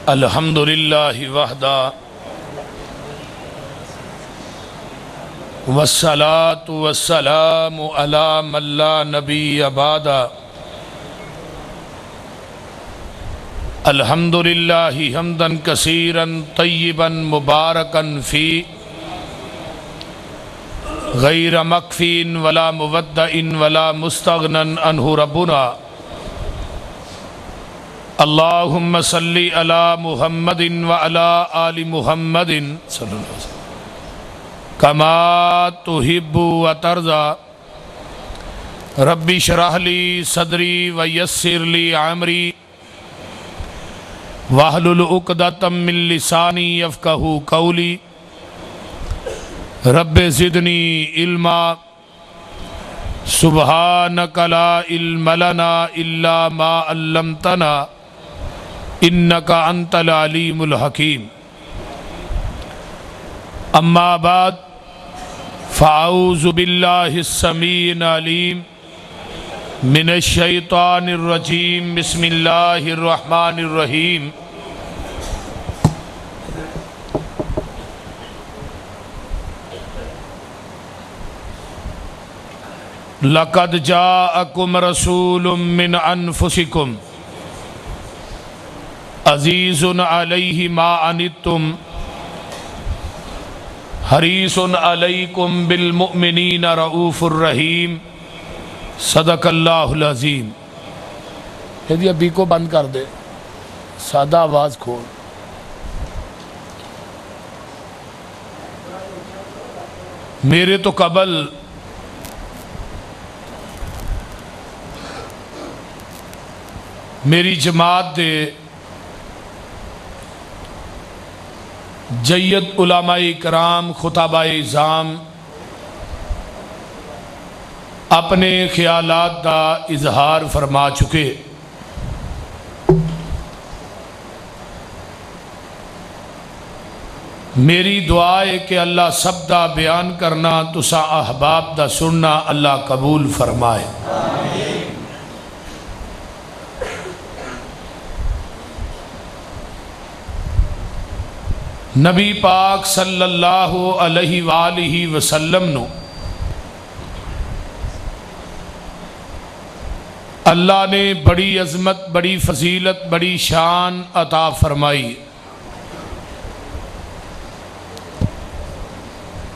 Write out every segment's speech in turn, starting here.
الحمدللہ وحدہ والصلاة والسلام علی من لا نبی بعدہ الحمدللہ حمدا کثیرا طیبا مبارکا فی غیر مکفین ولا مودع ولا مستغنا عنہ ربنا اللہم صلی علی محمد وعلی آل محمد صلی اللہ علیہ وسلم کما تحب و ترضى رب اشرح لی صدری ویسر لی عمری واحلل عقدۃ من لسانی یفقہوا قولی رب زدنی علما سبحانک لا علم لنا الا ما علمتنا انک انت العلیم الحکیم اما بعد فاعوذ باللہ السمیع العلیم من الشیطان الرجیم بسم اللہ الرحمن الرحیم لقد جاءکم رسول من انفسکم عزیز علیہ ما عنتم حریص علیکم بالمؤمنین رؤوف الرحیم صدق اللہ العظیم۔ یہ ابھی کو بند کر دے، سادہ آواز کھول۔ میرے تو قبل میری جماعت دے جید علماء کرام خطباء اعظام اپنے خیالات دا اظہار فرما چکے۔ میری دعا ہے کہ اللہ سب دا بیان کرنا تسا احباب دا سننا اللہ قبول فرمائے۔ نبی پاک صلی اللہ علیہ وآلہ وسلم نو اللہ نے بڑی عظمت، بڑی فضیلت، بڑی شان عطا فرمائی۔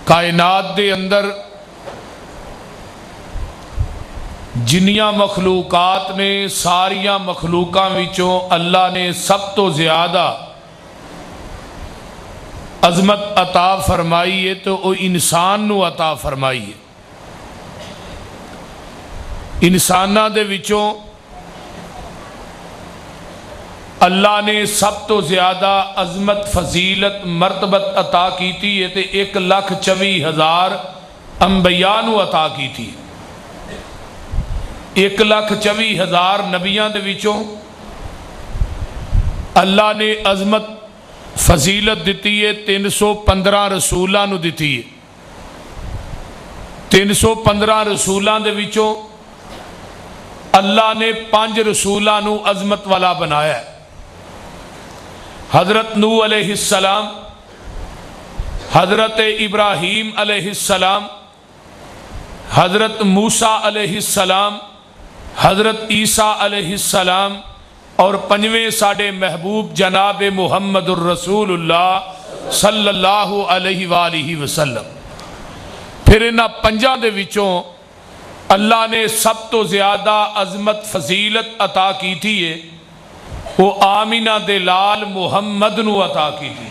کائنات دے اندر جنیاں مخلوقات نے ساریاں مخلوقاں وچوں اللہ نے سب تو زیادہ عظمت عطا فرمائی ہے تو وہ انسان نو عطا فرمائی ہے۔ انساناں دے وچوں اللہ نے سب تو زیادہ عظمت فضیلت مرتبت عطا کیتی ہے تے 1,24,000 انبیاء نو عطا کیتی ہے۔ 1,24,000 نبیاں دے وچوں اللہ نے عظمت فضیلت دیتی ہے 315 رسولاں نو دیتی ہے۔ 315 رسولاں دے وچوں اللہ نے 5 رسولاں نو عظمت والا بنایا ہے۔ حضرت نوح علیہ السلام، حضرت ابراہیم علیہ السلام، حضرت موسیٰ علیہ السلام، حضرت عیسیٰ علیہ السلام اور 5ویں ساڑھے محبوب جناب محمد الرسول اللہ صلی اللہ علیہ وآلہ وسلم۔ پھر انہاں 5 دے وچوں اللہ نے سب تو زیادہ عظمت فضیلت عطا کی تھی ہے وہ آمینہ دے لال محمد نو عطا کی تھی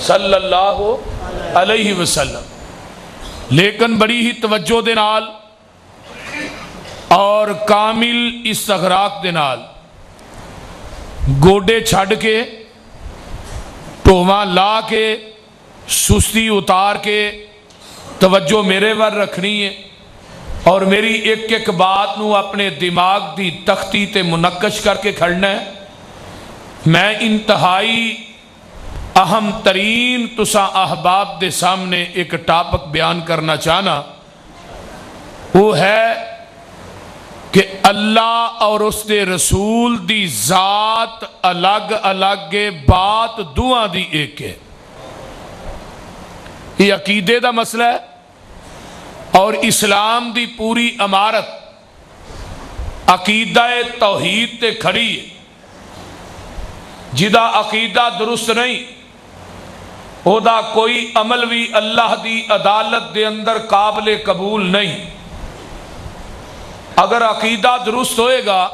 صلی اللہ علیہ وسلم۔ لیکن بڑی ہی توجہ دے نال اور کامل استغراق دے نال گوڈے چھڑ کے ٹوواں لا کے سستی اتار کے توجہ میرے ور رکھنی ہے اور میری ایک ایک بات نو اپنے دماغ دی تختی تے منقش کر کے کھڑنا ہے۔ میں انتہائی اہم ترین تساں احباب دے سامنے ایک ٹاپک بیان کرنا چاہنا، وہ ہے کہ اللہ اور اس دے رسول دی ذات الگ الگ بات دعا دی ایک ہے. یہ عقیدے دا مسئلہ ہے اور اسلام دی پوری عمارت عقیدہ توحید تے کھڑی ہے. جدا عقیدہ درست نہیں او دا کوئی عمل بھی اللہ دی عدالت دے اندر قابل قبول نہیں. اگر عقیدہ درست ہوئے گا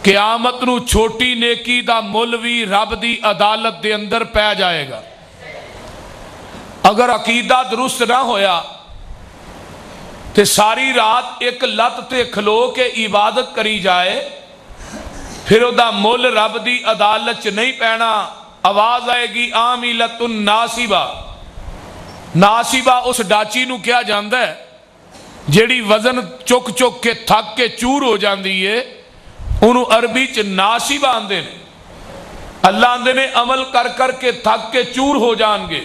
قیامت نو چھوٹی نیکی دا مل بھی رب دی عدالت دے اندر پہ جائے گا. اگر عقیدہ درست نہ ہویا تے ساری رات ایک لت تے کھلو کے عبادت کری جائے پھر دا مل رب دی عدالت چ نہیں پینا. آواز آئے گی عاملۃ ناصبہ. ناصبہ اس ڈاچی نو کیا جاندا ہے جیڑی وزن چک چک کے تھک کے چور ہو جاندی ہے انہوں عربی چ ناصبہ آندے نے. اللہ آندے نے عمل کر کر کے تھک کے چور ہو جان گے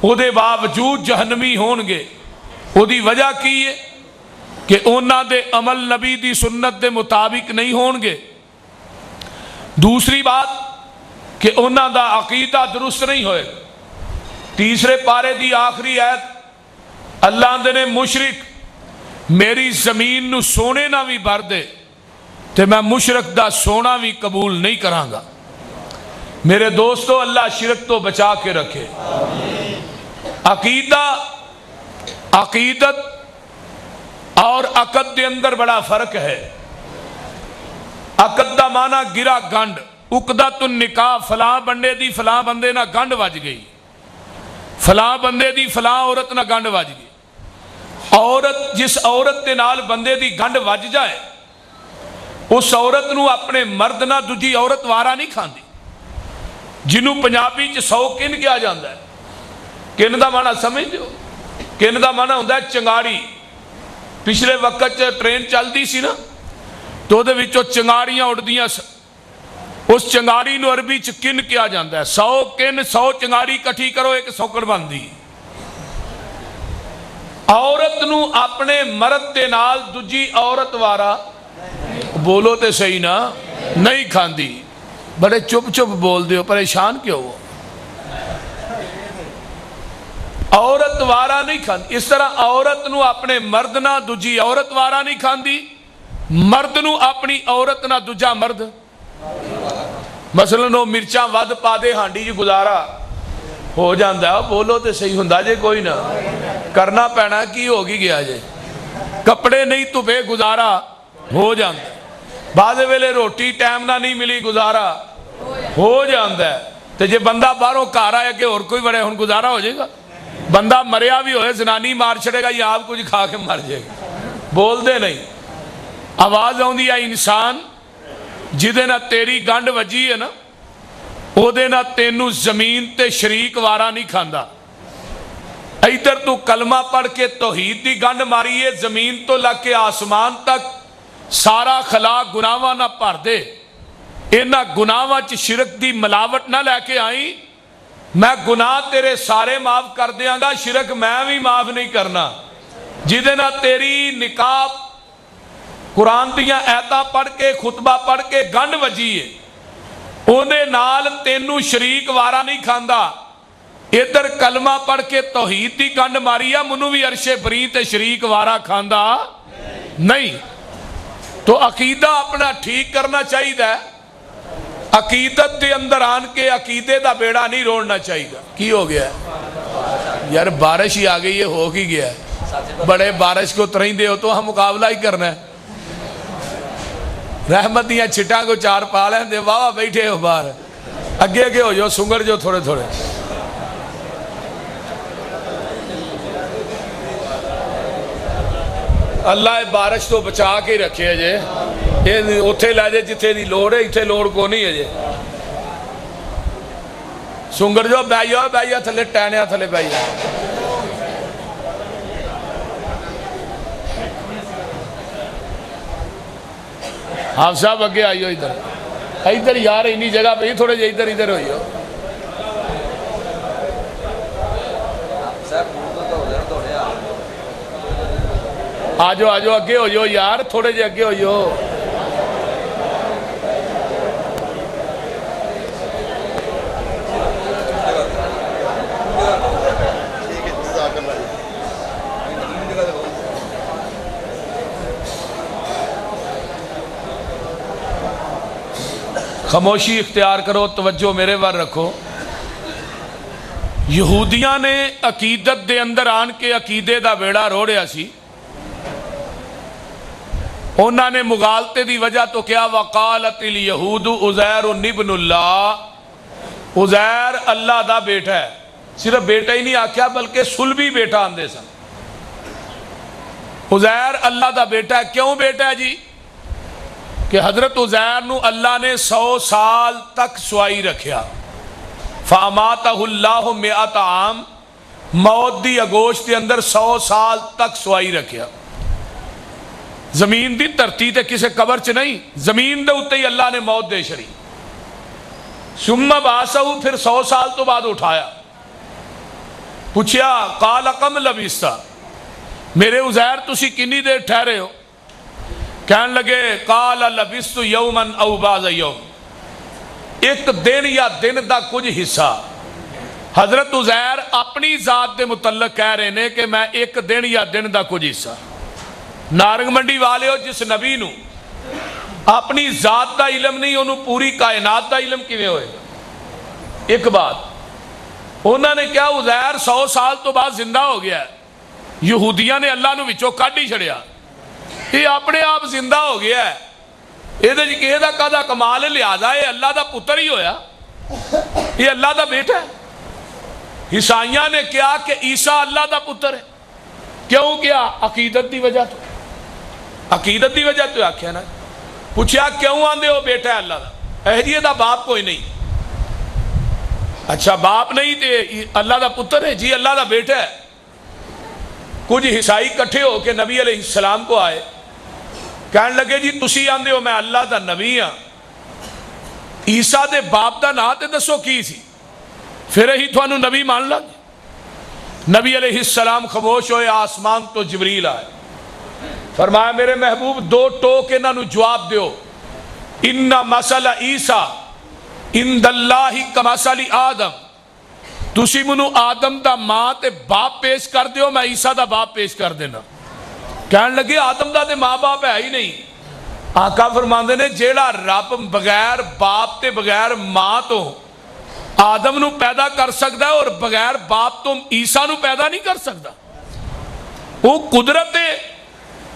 او دے باوجود جہنمی ہون گے. او دی وجہ کی ہے کہ اونا دے عمل نبی دی سنت دے مطابق نہیں ہون گے. دوسری بات کہ اونا دا عقیدہ درست نہیں ہوئے. تیسرے پارے دی آخری آیت اللہ آندے نے مشرک میری زمین نو سونے نہ بھی بھر دے تے میں مشرک دا سونا بھی قبول نہیں کراں گا. میرے دوستو اللہ شرک تو بچا کے رکھے. عقیدہ عقیدت اور عقد دے اندر بڑا فرق ہے. عقد دا معنی گرا گنڈ. عقدۃ النکاح فلاں بندے دی فلاں بندے نہ گنڈ وج گئی. فلاں بندے دی فلاں عورت نہ گنڈ وج گئی. عورت جس عورت دے نال بندے دی گنڈ وج جائے اس عورت نو اپنے مرد نہ دوجی عورت وارا نہیں کھاندی. جنوں پنجابی چ 100 کن کیا جاندہ ہے. کن دا معنی سمجھ دیو. کن دا معنی ہوندہ ہے چنگاری. پچھلے وقت ٹرین چل دی سی نا تو دے وچوں چنگاریاں اڑ دیاں. اس چنگاری نو عربی چ کن کیا جاندہ ہے. 100 کن 100 چنگاری کٹھی کرو ایک سوکڑ بندی. عورت نو اپنے مرد دے نال دوجی عورت وارا بولو تے صحیح نا نہیں کھاندی. بڑے چپ چپ بول دیو پریشان کیوں ہو. عورت وارا نہیں کھاندی. اس طرح عورت نو اپنے مرد نہ دوجی عورت وارا نہیں کھاندی. مرد نو اپنی عورت نہ دوجا مرد. مثلا نو مرچاں ود پا دے ہانڈی جی گزارا ہو جاندہ ہے. بولو تے صحیح ہندہ جے کوئی نہ کرنا پینا کی ہوگی گیا جے. کپڑے نہیں تو بے گزارا ہو جاندہ ہے. بعض ویلے روٹی ٹائم نہ نہیں ملی گزارا ہو جاندہ ہے. تے جے بندہ باہروں کار آیا کہ اور کوئی بڑے ہن گزارا ہو جائے گا. بندہ مریا بھی ہوئے زنانی مار چھڑے گا یا آپ کچھ کھا کے مر جائے گا. بول دے نہیں. آواز آن دیا انسان جدے نہ تیری گنڈ وجی ہے نا او دے نہ تینو زمین تے شریک وارا نہیں کھاندا. ایدر تو کلمہ پڑھ کے توحید دی گنڈ ماری ہے زمین تو لگ کے آسمان تک سارا خلاق گناہاں نہ پڑھ دے. اینا گناہاں چ شرک دی ملاوٹ نہ لے کے آئیں میں گناہ تیرے سارے معاف کر دیاں گا. شرک میں بھی معاف نہیں کرنا. جدے نہ تیری نکاح قرآن دیاں ایتاں پڑھ کے خطبہ پڑھ کے گنڈ وجی ہے اونے نال تینو شریک وارا نہیں کھاندا. ادھر کلمہ پڑھ کے توحید دی گنڈ ماریا منو بھی عرش بری تے شریک وارا کھاندا نہیں. تو عقیدہ اپنا ٹھیک کرنا چاہیے دا. عقیدت دے اندر آن کے عقیدے دا بیڑا نہیں روڑنا چاہیے دا. کی ہو گیا ہے یار بارش ہی آگئی ہے ہو کی گیا ہے. بڑے بارش کو ترہیں دے ہو تو ہم مقابلہ ہی کرنا ہے. رحمت دیاں چھٹاں کو چار پالیں دے واہ بیٹھے ہو باہر اگے اگے ہو جو سنگر جو تھوڑے تھوڑے. اللہ بارش تو بچا کے رکھے جے. یہ اتھے لے جے جتھے دی لوڑ ہے اتھے لوڑ کو نہیں ہے جے. سنگر جو بیعیہ تھلے ٹینیا تھلے بیعیہ. آپ صاحب اگے آئیو ادھر ادھر یار انہی جگہ پہ تھوڑے جے ادھر ادھر ہوئیو. آجو آجو اگے ہو جو یار، تھوڑے جے اگے ہو جو. خاموشی اختیار کرو، توجہ میرے ور رکھو. یہودیاں نے عقیدت دے اندر آن کے عقیدے دا بیڑا روڑیا سی. انہوں نے مغالطے دی وجہ تو کیا، وقالت الیہود عزیر ابن اللہ، عزیر اللہ دا بیٹا ہے. صرف بیٹا ہی نہیں آکھیا بلکہ سلبی بیٹا آندے سن. عزیر اللہ دا بیٹا ہے. کیوں بیٹا ہے جی؟ کہ حضرت عزیر نو اللہ نے 100 سال تک سوائی رکھیا. فَأَمَاتَهُ اللَّهُ مِئَةَ عام، موت دی اگوش دے اندر 100 سال تک سوائی رکھیا. زمین دی دھرتی تے کسے قبر چ نہیں، زمین دے اتے ہی اللہ نے موت دے چھڑی. ثم بَعَثَهُ، پھر 100 سال تو بعد اٹھایا. پوچھیا قَالَ كَمْ لَبِثْتَ، میرے عزیر تسی کنی دیر ٹھہرے ہو؟ کہنے لگے قَالَ لَبِثْتُ يَوْمًا أَوْ بَعْضَ يَوْمٍ، ایک دن یا دن دا کچھ حصہ. حضرت عزیر اپنی ذات دے متعلق کہہ رہے ہیں کہ میں ایک دن یا دن دا کچھ حصہ. نارنگ منڈی والے ہو، جس نبی نو اپنی ذات دا علم نہیں، انہوں پوری کائنات دا علم کیویں ہوئے گا؟ ایک بات انہوں نے کیا، عزیر 100 سال تو بعد زندہ ہو گیا ہے. یہودیاں نے اللہ نو وچوں کڈ ہی چھڑیا. یہ اپنے آپ زندہ ہو گیا ہے. یہ تو کہے دا کدا کمال ہے، لہذا یہ اللہ دا پتر ہی ہویا، یہ اللہ دا بیٹا ہے. عیسائیاں نے کیا کہ عیسیٰ اللہ دا پتر ہے. کیوں کیا؟ عقیدت دی وجہ تو، عقیدت دی وجہ تو آکھیا نا. پوچھیا کیوں آندے ہو بیٹا ہے اللہ دا؟ جی دا باپ کوئی نہیں. اچھا باپ نہیں تے اللہ دا پتر ہے؟ جی اللہ دا بیٹا ہے. کچھ عیسائی کٹھے ہو کے نبی علیہ السلام کو آئے، کہنے لگے جی تسی آندے ہو میں اللہ دا نبی ہاں، عیسیٰ دے باپ دا نا تے دسو کی سی، پھر ہی تھانوں نبی مان لگ. نبی علیہ السلام خاموش ہوئے. آسمان تو جبریل آئے، فرمایا میرے محبوب 2 ٹوک انہاں نو جواب دیو. ان مثل عیسیٰ عند اللہ کمثل آدم، تسی منو آدم دا ماں تے باپ پیش کر دیو، میں عیسیٰ دا باپ پیش کر دینا. کہنے لگے آدم دا تے ماں باپ ہے ہی نہیں. آقا فرماندے نے جیڑا رب بغیر باپ تے بغیر ماں تو آدم نو پیدا کر سکتا ہے، اور بغیر باپ تو عیسیٰ نو پیدا نہیں کر سکتا. وہ قدرت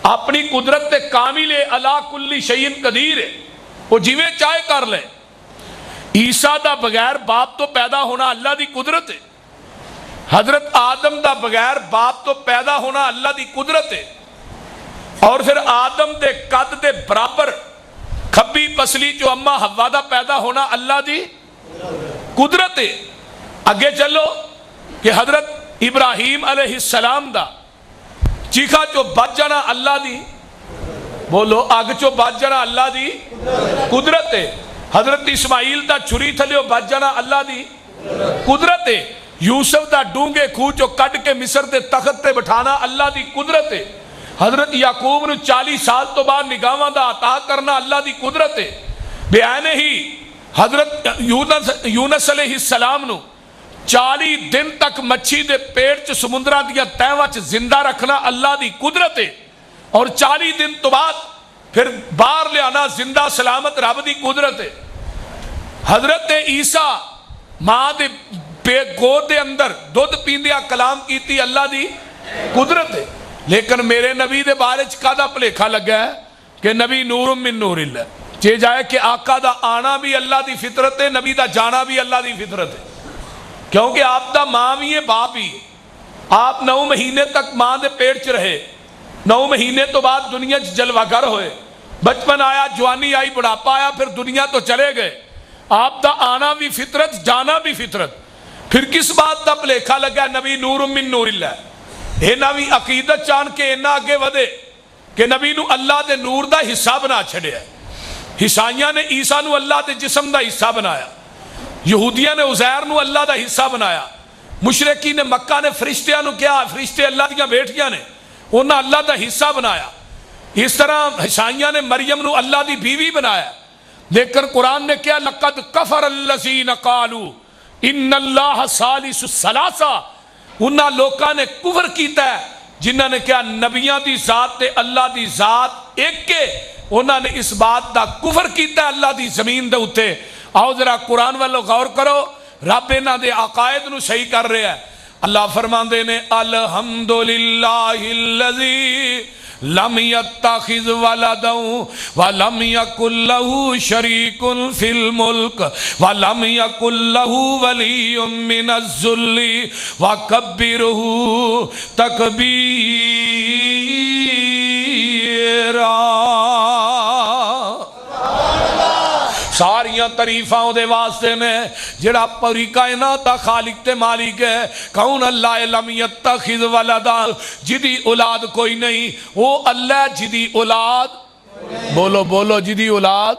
اپنی قدرت کامل علی کل شیء قدیر ہے، وہ جیویں چاہے کر لے. عیسیٰ دا بغیر باپ تو پیدا ہونا اللہ دی قدرت ہے. حضرت آدم دا بغیر باپ تو پیدا ہونا اللہ دی قدرت ہے. اور پھر آدم دے قد دے برابر کھبی پسلی جو اما حوا دا پیدا ہونا اللہ دی قدرت ہے. اگے چلو کہ حضرت ابراہیم علیہ السلام دا چیخا چو بچ جانا اللہ دی، بولو اگ چو بچ جانا اللہ دی قدرت ہے. حضرت اسماعیل دا چھری تھلیو بچ جانا اللہ دی قدرت ہے. یوسف دا ڈونگے کھو چو کٹ کے مصر دے تخت تے بٹھانا اللہ دی قدرت ہے. حضرت یعقوب نو 40 سال تو بعد نگاہاں دا عطا کرنا اللہ دی قدرت ہے. بیانے ہی حضرت یونس علیہ السلام نو 40 دن تک مچھی دے پیٹ چ سمندرہ دیا تیوہ چ زندہ رکھنا اللہ دی قدرت ہے. اور 40 دن تو بعد پھر باہر لے آنا زندہ سلامت رب دی قدرت ہے. حضرت عیسیٰ ماں دے پے گود دے اندر دودھ پیندیا کلام کیتی اللہ دی قدرت ہے. لیکن میرے نبی دے بارے چکادہ پلیکھا لگا ہے کہ نبی نور من نور اللہ، چے جائے کہ آقا دا آنا بھی اللہ دی فطرت ہے، نبی دا جانا بھی اللہ دی فطرت ہے. کیونکہ آپ دا ماں بھی ہے باپ ہی. آپ 9 مہینے تک ماں دے پیٹ چ رہے، 9 مہینے تو بعد دنیا جلوہ گر ہوئے، بچپن آیا، جوانی آئی، بڑھاپا آیا، پھر دنیا تو چلے گئے. آپ دا آنا بھی فطرت، جانا بھی فطرت. پھر کس بات دا پلیکھا لگا نبی نور من نور اللہ؟ اینا بھی عقیدت چان کے اینا آگے ودے کہ نبی نو اللہ دے نور دا حصہ بنا چھڑے ہے. عیسائیاں نے عیسیٰ نو اللہ دے جسم دا حصہ بنایا، یہودیاں نے عزیر نو اللہ دا حصہ بنایا، مشرکی نے مکہ نے فرشتیاں نو کیا، فرشتے اللہ دیاں بیٹھیاں نے، انہاں اللہ دا حصہ بنایا. اس طرح عیسائیاں نے مریم نو اللہ دی بیوی بنایا. لیکن قرآن نے کیا لقد کفر الذین قالوا ان اللہ ثالث الثلاثہ. انہاں لوکاں نے کفر کیتا ہے جنہاں نے کیا نبیاں دی ذات تے اللہ دی ذات ایک کے. انہاں نے اس بات دا کفر کیتا ہے اللہ دی زمین دے اتے. آؤ ذرا قرآن والو غور کرو. رب انہاں دے عقائد نو صحیح کر رہے ہیں. اللہ فرماندے نے الحمدللہ الذی لم یتخذ ولدا ولم یکن لہ شریک فی الملک ولم یکن لہ ولی من الذل وکبرہ تکبیرا. ساریاں تعریفاں دے واسطے نے جڑا پوری کائنات دا خالق تے مالک ہے. کون اللہ لم یتخذ ولدا, جدی اولاد کوئی نہیں. وہ اللہ جدی اولاد, بولو بولو, جدی اولاد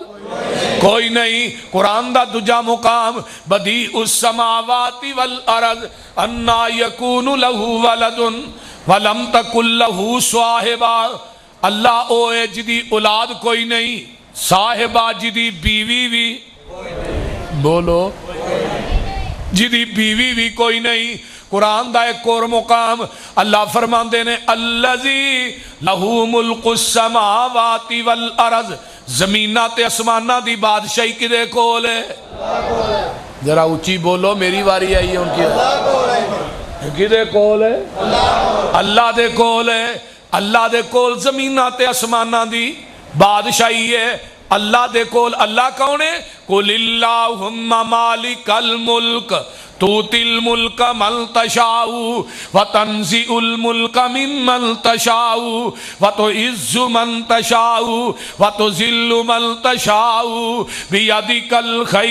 کوئی نہیں. قرآن دا دجا مقام بدیع السماوات والارض انا یکون لہ ولد ولم تکن لہ صاحبہ. اللہ او ہے جدی اولاد کوئی نہیں, صاحبہ جدی بیوی بھی, بولو, جدی بیوی بھی کوئی نہیں. قرآن دا ایک اور مقام اللہ فرماندے نے الذی لہ ملک السماوات والارض. زمینہ تے اسمانہ دی بادشاہی کدے کول ہے؟ ذرا اونچی بولو, میری واری آئی ہے ان کی. کدے کول ہے؟ اللہ دے کول ہے. اللہ دے کول زمینہ تے اسمانہ دی بادشاہی ہے. اللہ دے کول. اللہ کون ہے؟ قل اللہم مالک الملک توتی الملک من تشاء وتنزع الملک ممن تشاء وتعز من تشاء وتذل من تشاء بیدک الخیر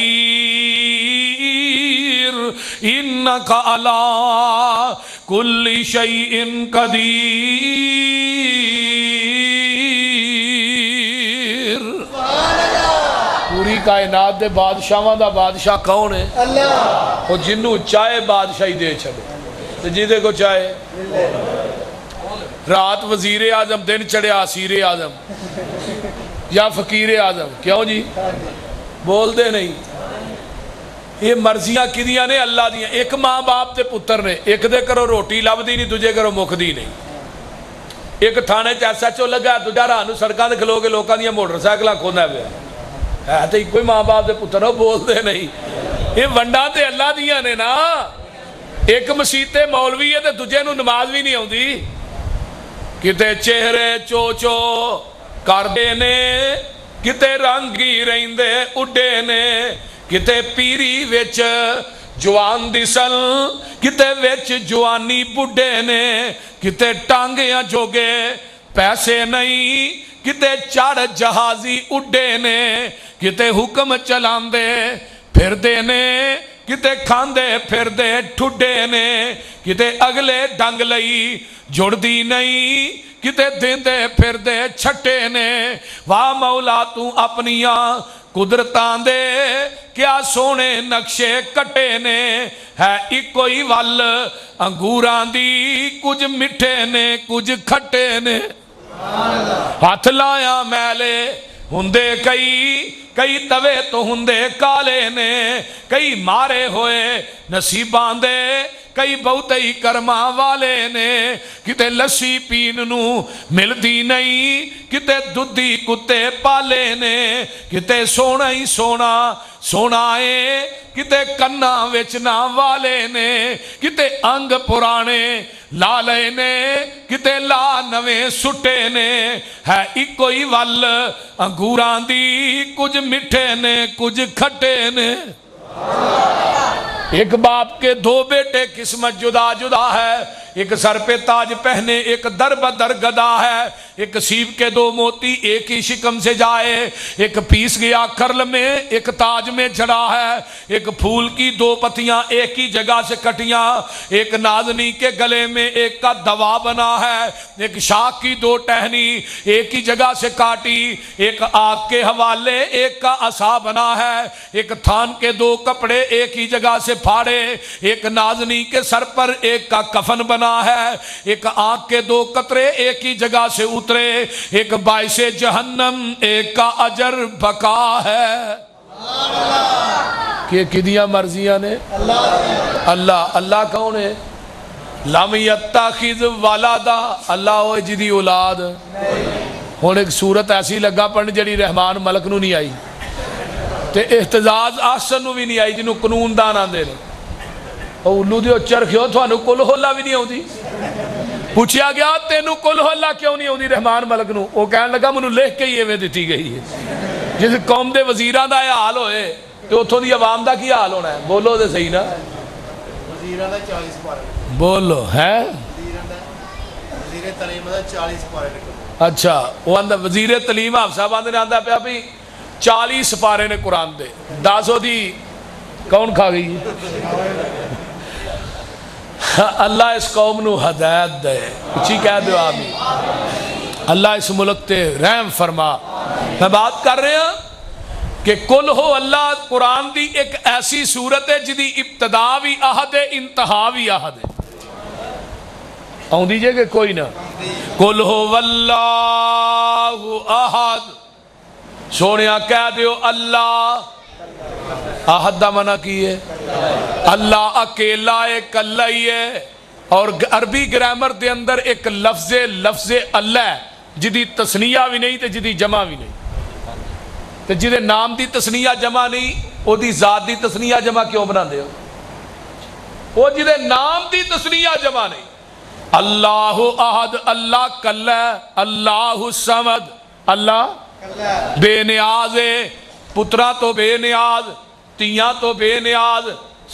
انک علی کل شیء قدیر. پوری کائنات دے بادشاہاں دا بادشاہ کون ہے؟ اللہ. وہ جنوں چاہے بادشاہی دے چھڑے, جیدے کو چاہے. رات وزیر اعظم, دن چڑھیا اسیر اعظم یا فقیر اعظم. کیوں جی بول دے نہیں؟ یہ مرضیاں کدیاں نے اللہ دیاں. ایک ماں باپ تے پتر نے, ایک دے کرو روٹی لب دی نہیں, دوجے کرو مکھ دی نہیں. ایک تھانے ایسا لگا, دوجا راہ نو سڑکاں دے کھلو کے لوکاں دیاں موٹر سائیکلاں کھوندا پیا ہے. تو کوئی ماں باپ دے پتر ہو, بول دے نہیں. یہ ونڈاں تے اللہ دیاں نے نا. ایک مسیح تے مولوی ہے تے دوجے نو نماز بھی نہیں آؤندی. کتے چہرے چوچو کردے نے, کتے رنگی رہندے اڈے نے, کتے پیری وچ جوان دسل, کتے وچ جوانی بڈے نے, کتے ٹانگیاں جوگے پیسے نہیں, کتے چڑھ جہازی اڈے نے, کتے حکم چلاندے پھر دے نے, کتے کھاندے پھر دے ٹھڈے نے, کتے اگلے ڈنگ لئی جڑ دی نہیں, کتے دیندے پھر دے چھٹے نے. واہ مولا تو اپنیاں قدرتاں دے کیا سونے نقشے کٹے نے. ہے ایکوئی ول انگوراں دی, کچھ مٹھے نے کچھ کھٹے نے. ہاتھ لایا میلے ہندے کئی, کئی توے تو ہندے کالے نے, کئی مارے ہوئے نصیباں دے, کئی بہتے ہی کرما والے نے. کتے لسی پین نو مل دی نہیں, کتے دودھی کتے پالے نے, کتے سونا ہی سونا سونا ہے, کتے کنا وچنا والے نے, کتے انگ پرانے لالے نے, کتے لا نویں سٹے نے. ہے ایکوئی ول انگوراں دی, کچھ مٹھے نے کچھ کھٹے نے. ایک باپ کے دو بیٹے قسمت جدا جدا ہے. ایک سر پہ تاج پہنے, ایک در بدر گدا ہے. ایک سیب کے دو موتی ایک ہی شکم سے جائے, ایک پیس گیا کرل میں ایک تاج میں جڑا ہے. ایک پھول کی دو پتیاں ایک ہی جگہ سے کٹیاں, ایک نازنی کے گلے میں ایک کا دوا بنا ہے. ایک شاخ کی دو ٹہنی ایک ہی جگہ سے کاٹی, ایک آگ کے حوالے ایک کا عصا بنا ہے. ایک تھان کے دو کپڑے ایک ہی جگہ سے پھاڑے, ایک نازنی کے سر پر ایک کا کفن بنا بنا ہے، ایک آنکھ کے 2 قطرے ایک ہی جگہ سے اترے، ایک باعث جہنم ایک کا اجر بقا ہے۔ کہ کدیاں مرضیاں نے اللہ کون ہے؟ لم یتخذ ولدا، اللہ ہوئے جدی اولاد۔ ہون ایک صورت ایسی لگا پڑھن جڑی رحمان ملک نو نہیں آئی تے احتجاج آسن نو بھی نہیں آئی، جنہوں قانون دان آندے نے۔ اولو دیو چرخیو تھانو کل ہولا بھی نہیں ہوندی۔ پوچھیا گیا تینو کل ہولا کیوں نہیں ہوندی رحمان ملک نو؟ وہ کہنے لگا منو لکھ کے ہی ایویں دتی گئی ہے۔ جس قوم دے وزیراں دا یہ حال ہوئے تو اتھوں دی عوام دا کی حال ہونا ہے؟ بولو دے صحیح نا، وزیراں دا 40 پارے، بولو ہے وزیر تعلیم دا 40 پارے نے۔ اچھا وہ آندہ وزیر تعلیم آپ صاحب آندے نے آندہ پیا بھی 40 سپارے نے قرآن دے، 10 دی کون کھا گئی؟ اللہ اس قوم نو ہدایت دے، اچھی کہہ دو آمین۔ اللہ اس ملک تے رحم فرما۔ میں بات کر رہے ہیں کہ کل ہو اللہ قرآن دی ایک ایسی صورت ہے جدی ابتدا بھی احد ہے، انتہا بھی احد ہے۔ آؤں دیجئے کہ کوئی نہ، کل ہو واللہ احد، سونیا کہہ دیو اللہ احد دا منع کی ہے، اللہ اکیلا ایک اللہ ہی ہے۔ اور عربی گرامر دے اندر ایک لفظ اللہ ہے جدی تسنیہ بھی نہیں تے جدی جمع بھی نہیں، تے جدے نام دی تسنیہ جمع نہیں او دی ذات دی تسنیہ جمع کیوں بنا دے ہو؟ وہ جدے نام دی تسنیہ جمع نہیں۔ اللہ احد، اللہ کلا، اللہ سمد، اللہ بے نیاز ہے، پترا تو بے نیاز، تیاں تو بے نیاز،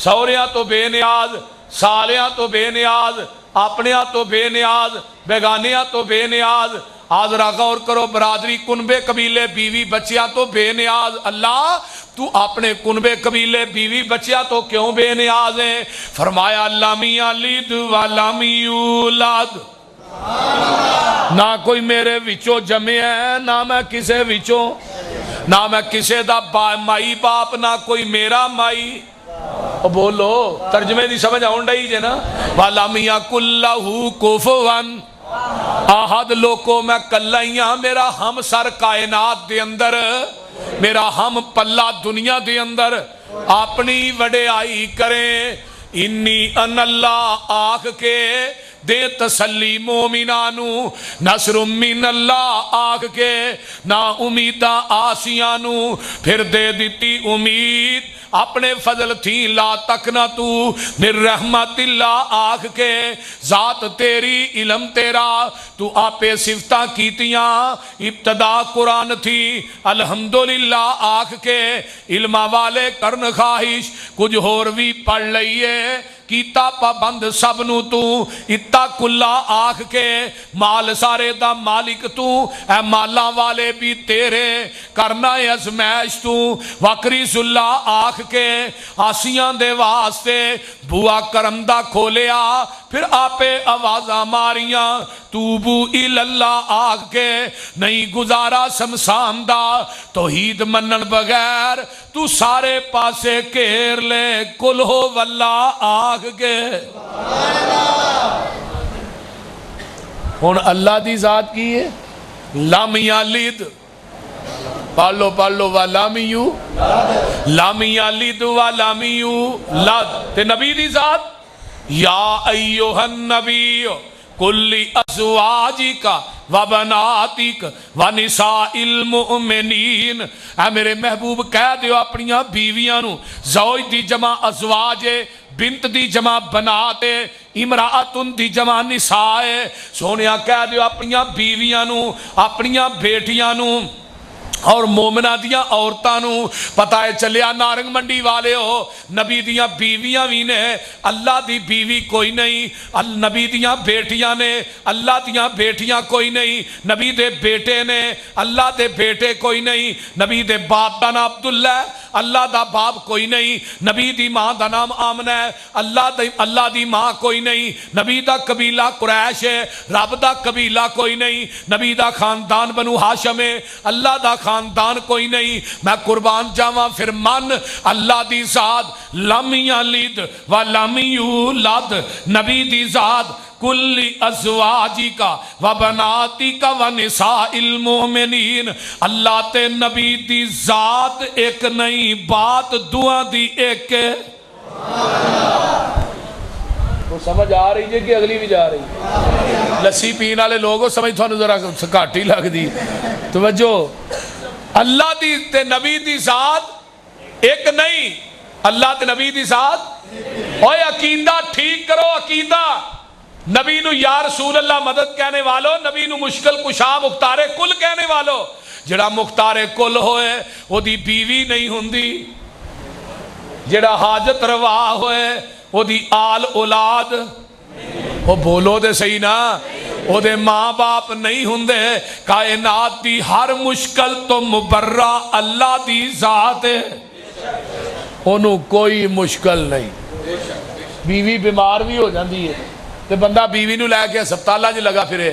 سوریاں تو بے نیاز، سالیاں تو بے نیاز، اپنیاں تو بے نیاز، بیگانیاں تو بے نیاز۔ آج غور کرو برادری، کنبے قبیلے بیوی بچیاں تو بے نیاز۔ اللہ تو اپنے کنبے قبیلے بیوی بچیاں تو کیوں بے نیاز ہیں؟ فرمایا لم یلد ولم یولد، نہ کوئی میرے وچوں جمع ہے نہ میں کسے وچوں، نہ میں کسے دا مائی باپ نہ کوئی میرا مائی۔ بولو ترجمے دی سمجھ آن ڈائی جے نا، وَلَمْ يَكُنْ لَهُ كُفُوًا احد، لوگوں میں کلائیاں، میرا ہم سر کائنات دے اندر، میرا ہم پلہ دنیا دے اندر اپنی وڈیائی کریں۔ انی ان اللہ آکھ کے دے تسلی مومنانو، نصر من اللہ آکھ کے نا امیدہ آسیانو، پھر دے دیتی امید اپنے فضل تھی لا تکنا تو من رحمت اللہ آکھ کے ذات تیری علم تیرا تو آپے صفتہ کیتیاں ابتدا قرآن تھی الحمدللہ آکھ کے علم والے کرن خواہش کچھ اور بھی پڑھ لئیے کیتا پابند سب نو تو اتا کلا آکھ کے مال سارے دا مالک تو اے مالا والے بھی تیرے کرنا ازمیش تو وکری اللہ آکھ کے آسیاں دے واسطے بوا کرم دا کھولیا پھر آپے آوازاں ماریاں توبو الاللہ آکھ کے نہیں گزارا سمسام دا توحید منن بغیر تو سارے پاسے کیر لے کل ہو واللہ آکھ کے۔ ہون اللہ دی ذات کی ہے لم یلد، پڑھ لو ولم یولد، لم یلد ولم یولد، تے نبی دی ذات یا ایوہ النبی کلی ازواجکا وبناتک ونساء المؤمنین، اے میرے محبوب کہہ دیو اپنیاں بیویاں نو، زوج دی جمع ازواج، بنت دی جمع بناتے، امرأتن دی جمع نسائے، سونیا کہہ دیو اپنیاں بیویاں نو، اپنیاں بیٹیاں نو اور مومنہ دیاں عورتانو۔ پتہ ہے چلیا نارنگ منڈی والے ہو نبی دیاں بیویاں بھی نے، اللہ دی بیوی کوئی نہیں، نبی دیاں بیٹیاں نے، اللہ دیاں بیٹیاں کوئی نہیں، نبی دے بیٹے نے، اللہ دے بیٹے کوئی نہیں، نبی دے باپ دا نام عبداللہ، اللہ دا باپ کوئی نہیں، نبی دی ماں دا نام آمنہ ہے، اللہ دی ماں کوئی نہیں، نبی دا قبیلہ قریش ہے، رب دا قبیلہ کوئی نہیں، نبی دا خاندان بنو ہاشم ہے، اللہ دا خاندان کوئی نہیں۔ میں قربان جاواں پھر من اللہ دی ذات لم یلد ولم یولد، نبی دی ذات کل ازواجک و بناتک و نساء المؤمنین، اللہ تے نبی دی ذات ایک نہیں، بات دعا دی ایک ہے۔ وہ سمجھ آ رہی ہے کہ اگلی بھی جا رہی؟ لسی پین والے لوگوں سمجھ تھانوں ذرا گھٹ ہی لگ دی توجہ۔ اللہ دی تے نبی دی ذات ایک نہیں، اللہ تے نبی دی ذات۔ اوے عقیدہ ٹھیک کرو، عقیدہ۔ نبی نو یا رسول اللہ مدد کہنے والو، نبی نو مشکل کشا مختار کل کہنے والو۔ جڑا مختار کل ہوئے وہ دی بیوی نہیں ہوندی، جڑا حاجت روا ہوئے وہ دی آل اولاد، وہ بولو دے صحیح نا، وہ دے ماں باپ نہیں ہوندے۔ کائنات دی ہر مشکل تو مبرہ اللہ دی ذات ہے، انہوں کوئی مشکل نہیں۔ بیوی بیمار بھی ہو جاندی ہے تے بندہ بیوی نو لے کے ہسپتالہ جی لگا پھرے،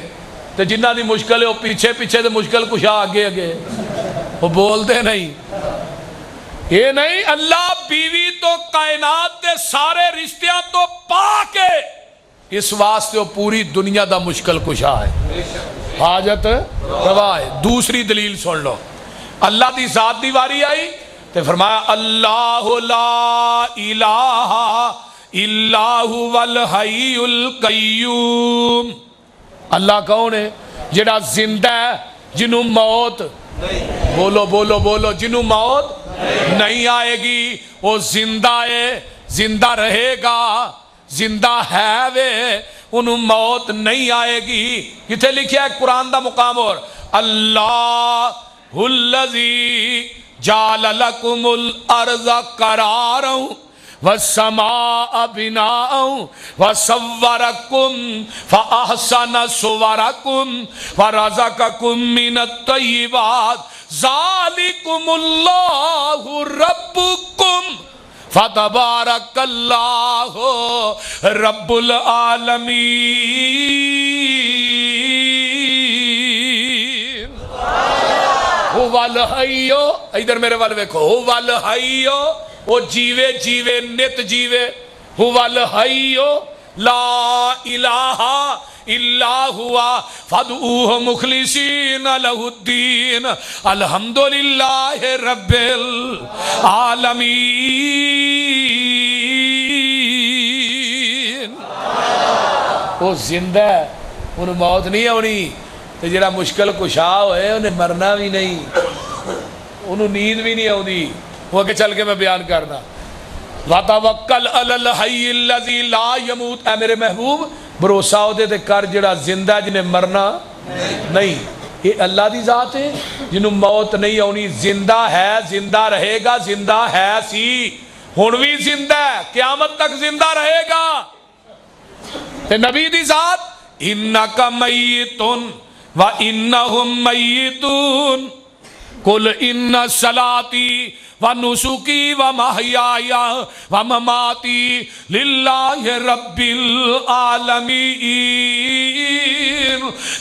تے جنہ دی مشکل ہے وہ پیچھے پیچھے تے مشکل کشا آگے آگے، وہ بولتے نہیں۔ یہ نہیں، اللہ بیوی تو کائنات دے سارے رشتیاں تو پاکے، اس واسطے وہ پوری دنیا دا مشکل کشا ہے، حاجت روا ہے۔ دوسری دلیل سن لو، اللہ دی ذات دی واری آئی تے فرمایا اللہ لا الہ الا هو الحی القیوم۔ اللہ کون ہے؟ جڑا زندہ ہے، جنہوں موت، بولو بولو بولو، جنہوں موت نہیں آئے گی، وہ زندہ ہے، زندہ رہے گا، زندہ ہے وے، انہوں موت نہیں آئے گی۔ کتے لکھیا ہے قرآن دا مقام اور اللہ الذی جعل لکم الارض قرارا والسماء بناء وصورکم فاحسن صورکم ورزقکم من الطیبات ذالکم اللہ ربکم فتبارک اللہ رب العالمین۔ هو الحی، ادھر میرے والے دیکھو، هو الحی، وہ جیوے جیوے نت جیوے، هو الحی لا الہ الا ہوا فادعوہ مخلصین لہ الدین الحمدللہ رب العالمین۔ وہ زندہ ہے، انہوں موت نہیں ہونی، تو جڑا مشکل کشا ہوئے انہیں مرنا بھی نہیں، انہوں نیند بھی نہیں ہوندی۔ وہ کہ چل کے میں بیان کرنا، وَتَوَكَّلْ عَلَى الْحَيِّ الَّذِي لَا يَمُوتُ، اے میرے محبوب بھروسہ ہوتے تھے کر جڑا زندہ ہے جنہیں مرنا نہیں۔ یہ اللہ دی ذات ہے جنہوں موت نہیں ہونی، زندہ ہے، زندہ رہے گا، زندہ ہے سی، ہنوی زندہ ہے، قیامت تک زندہ رہے گا۔ تے نبی دی ذات اِنَّكَ مَيِّتٌ وَإِنَّهُمْ مَيِّتُونَ قُلْ إِنَّ صَلَاتِي وَنُسُكِي وَمَحْيَايَ وَمَمَاتِي لِلَّهِ رَبِّ الْعَالَمِينَ۔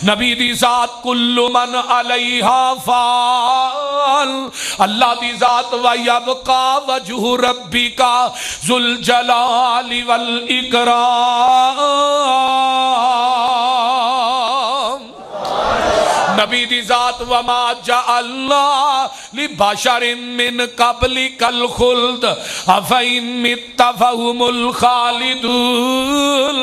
نبی دی ذات کل من علیہا فان، اللہ دی ذات وَيَبْقَى وَجْهُ رَبِّكَ ذُو الْجَلَالِ وَالْإِكْرَامِ۔ نبی دی ذات وما جعلنا لبشر من قبلک الخلد افئن مت فهم الخالدون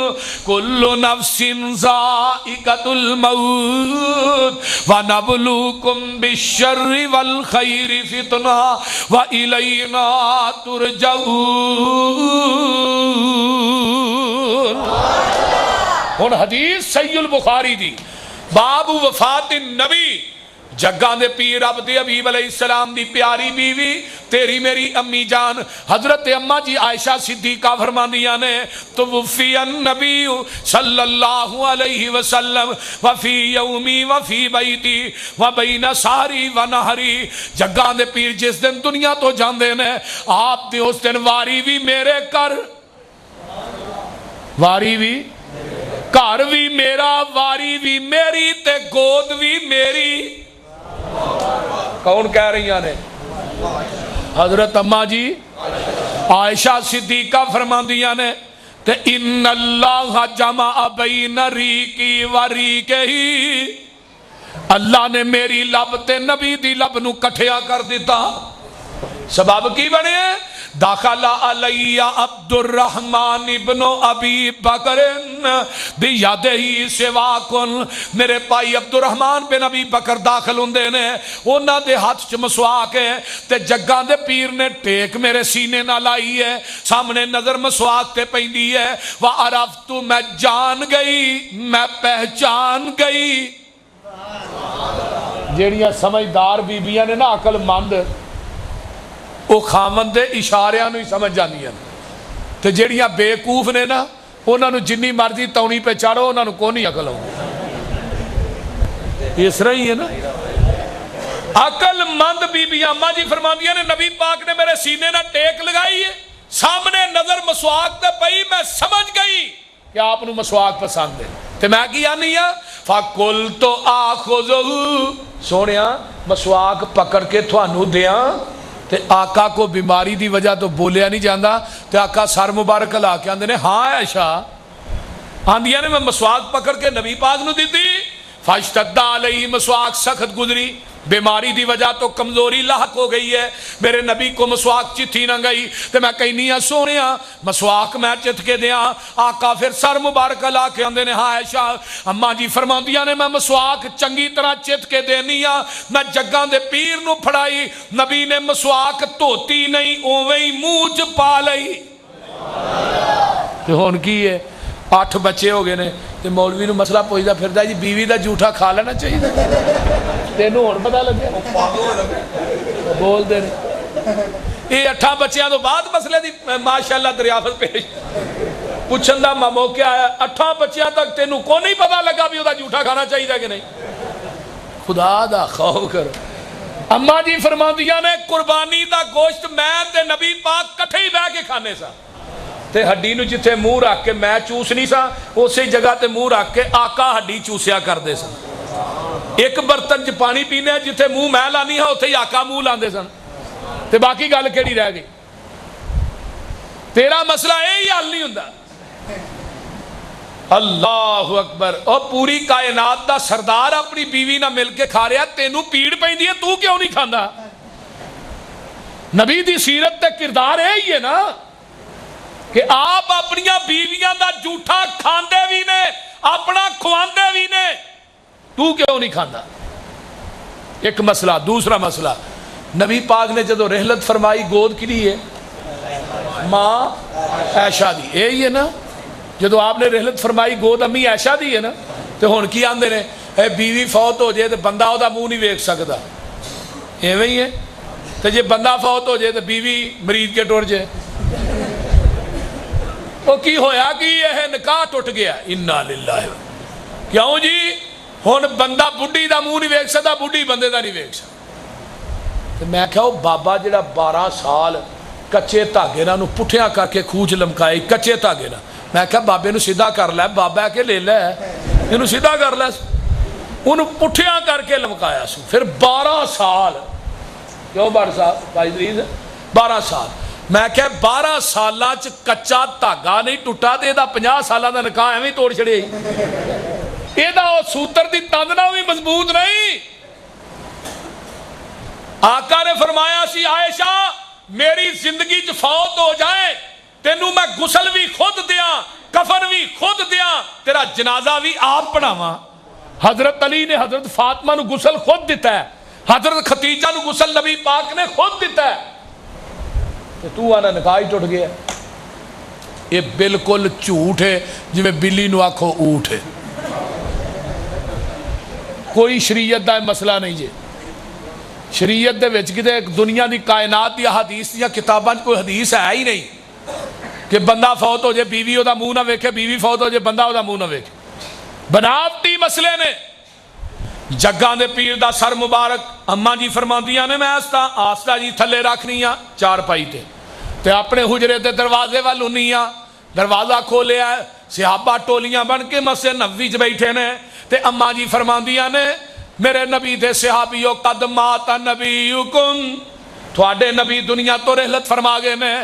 کل نفس ذائقۃ الموت ونبلوکم بالشر والخیر فتنہ والینا ترجعون۔ ہن حدیث صحیح البخاری دی، باب وفات النبی، جگہ دے پیر عبد حبیب علیہ السلام دی پیاری بیوی تیری میری امی جان حضرت اماں جی عائشہ صدیقہ فرماندیاں نے توفی النبی صلی اللہ علیہ وسلم وفی یومی وفی بیتی وبین ساری ونہری، جگہ دے پیر جس دن دنیا تو جاندے نے آپ دے اس دن واری بھی میرے کر، واری بھی گھر بھی میرا، واری بھی میری تے گود بھی میری۔ کون کہہ رہی ہیں؟ حضرت اماں جی عائشہ صدیقہ فرماندیاں نے تے ان اللہ جمع بین ریکی و ریکہی، اللہ نے میری لب تے نبی دی لب نو کٹھیا کر دیتا۔ سبب کی بنے؟ داخل علی عبد الرحمن ابن ابی بکر بیدہی سواکن، میرے پائی عبد الرحمن بن ابی بکر داخل ہوندے نے، انہاں دے ہاتھ چ مسواک ہے تے جگاں دے پیر نے ٹیک میرے سینے نہ لائی ہے، سامنے نظر مسواک تے پیندی ہے۔ وعرفت، میں جان گئی، میں پہچان گئی۔ جیڑیاں سمجھدار بیبیاں نے نا عقل مند، وہ خامن دے اشاریاں نو ہی سمجھ جاندیاں، تے جیڑیاں بیوقوف نے نا انہاں نو جنی مرضی تونی پہ چاڑو انہاں نو کونی عقل ہو۔ اس طرح ہی ہے نا، عقل مند بیبیاں اماں جی فرماندیاں نے نبی پاک نے میرے سینے نہ ٹیک لگائی ہے، سامنے نظر مسواک تے پئی، میں سمجھ گئی کہ آپ نو مسواک پسند ہے، تے میں کیا نہیں ہے فَقُلْتُ آخُذُهُ، سونیا مسواک پکڑ کے تھانو دیاں، تے آقا کو بیماری دی وجہ تو بولیا نہیں جاندہ، تے آقا سر مبارک لا کے آندے نے ہاں عائشہ آندیاں نے میں مسواک پکڑ کے نبی پاک نو دی تھی، فاشتد علیہ، مسواک سخت گزری، بیماری دی وجہ تو کمزوری لاحق ہو گئی ہے، میرے نبی کو مسواک چتھی نہ گئی، تے میں کہیں نہیں سونیا مسواک میں چت کے دیاں، آقا پھر سر مبارک لا کے آندے نے ہاں عائشہ اماں جی فرماندیاں نے میں مسواک چنگی طرح چت کے دینی ہاں، میں جگاں دے پیر نو پھڑائی، نبی نے مسواک دھوتی نہیں اوویں ہی منہ چ پا لئی۔ تے ہن کی ہے 8 بچے ہو گئے نے، تے مولوی نو مسئلہ پوچھدا پھردا جی بیوی دا جھوٹا کھا لینا چاہیے، تینوں ہن پتہ لگے بول دے یہ 8 بچیاں تو بعد مسئلے دی ماشاءاللہ دریافت پیش پوچھن دا موقع آیا، 8 بچیاں تک تینوں کو نہیں پتہ لگا بھی وہ دا جھوٹا کھانا چاہیے کہ نہیں؟ خدا دا خوف کر۔ اماں جی فرماندیاں نے قربانی دا گوشت میں تے نبی پاک کٹھے ہی بہ کے کھانے سا، تے ہڈی نو جتھے منہ رکھ کے میں چوس نہیں سا، اسی جگہ تے منہ رکھ کے آقا ہڈی چوسیا کر دے سن، ایک برتن چ پانی پینے جتھے منہ میں لانی ہے اتھے ہی آقا منہ لاندے سن، تے باقی گل کیڑی رہ گئی؟ تیرا مسئلہ یہی حل نہیں ہوندا۔ اللہ اکبر، اور پوری کائنات دا سردار اپنی بیوی نہ مل کے کھا رہا، تینوں پیڑ پیندی ہے تو کیوں نہیں کھاندا؟ نبی دی سیرت تے کردار یہی ہے نا کہ آپ اپنی بیویاں دا جھوٹا کھاندے بھی نے، اپنا کھواندے بھی نے، تو کیوں نہیں کھاندا؟ ایک مسئلہ۔ دوسرا مسئلہ، نبی پاک نے جدو رحلت فرمائی گود کی لیے ماں عائشہ دی، یہی ہے نا، جدو آپ نے رحلت فرمائی گود امی عائشہ دی ہے نا، تو ہن کی آندے نے اے بیوی فوت ہو جائے تو بندہ او دا منہ نہیں ویکھ سکدا، ایویں ہی ہے، تو جے بندہ فوت ہو جائے تو بیوی مریض کے ٹر جائے، وہ کی ہویا کہ یہ نکاح ٹوٹ گیا، انا للہ، کیوں جی ہن بندہ بڈھی دا منہ نہیں ویکھ سکدا، بڈھی بندے دا نہیں ویکھ سکدا۔ تو میں کہا بابا جڑا 12 سال کچے دھاگے نہ پٹھیاں کر کے کھوچ لمکائی، کچے دھاگے نہ، میں کہا بابے نو سیدھا کر لے، بابا کے لے لے انہوں سیدھا کر لے، انہوں پٹھیاں کر کے لمکایا سو، پھر 12 سال، کیوں 12 سال بھائی دریز 12 سال، میں کہا 12 سالہ چ کچا دھاگا نہیں ٹوٹا دے دا 50 سالہ دا نکاح ایویں توڑ چھڑے، یہ دا سوتر دی تندنا بھی مضبوط نہیں۔ آقا نے فرمایا سی عائشہ میری زندگی چ فوت ہو جائے تینوں میں غسل بھی خود دیاں، کفن بھی خود دیاں، تیرا جنازہ بھی آپ پڑھاواں۔ حضرت علی نے حضرت فاطمہ نو غسل خود دیتا ہے، حضرت خدیجہ نو غسل نبی پاک نے خود دیتا ہے، تو آنا نکاح ہی ٹوٹ گیا۔ یہ بالکل جھوٹ ہے، جو بلی نو آکھو اونٹ ہے، کوئی شریعت دا مسئلہ نہیں جے۔ شریعت دے وچ کتے دنیا دی کائنات دی حدیث دی کتاباں کوئی حدیث ہے ہی نہیں کہ بندہ فوت ہو جائے بیوی او دا منہ نہ ویکھے، بیوی فوت ہو جائے بندہ او دا منہ نہ ویکھے، بناوٹی مسئلے نے۔ جگاں دے پیر دا سر مبارک اماں جی فرماندیاں نے میں آستہ جی تھلے رکھنیاں چار پائی تے اپنے حجرے تے دروازے وال ہونیاں، دروازہ کھولیا ہے، صحابہ ٹولیاں بن کے مسجد نبوی چ بیٹھے نے، تے اماں جی فرماندیاں نے میرے نبی دے صحابیو قد مات نبیکم، تھوڑے نبی دنیا تو رحلت فرما گئے نے،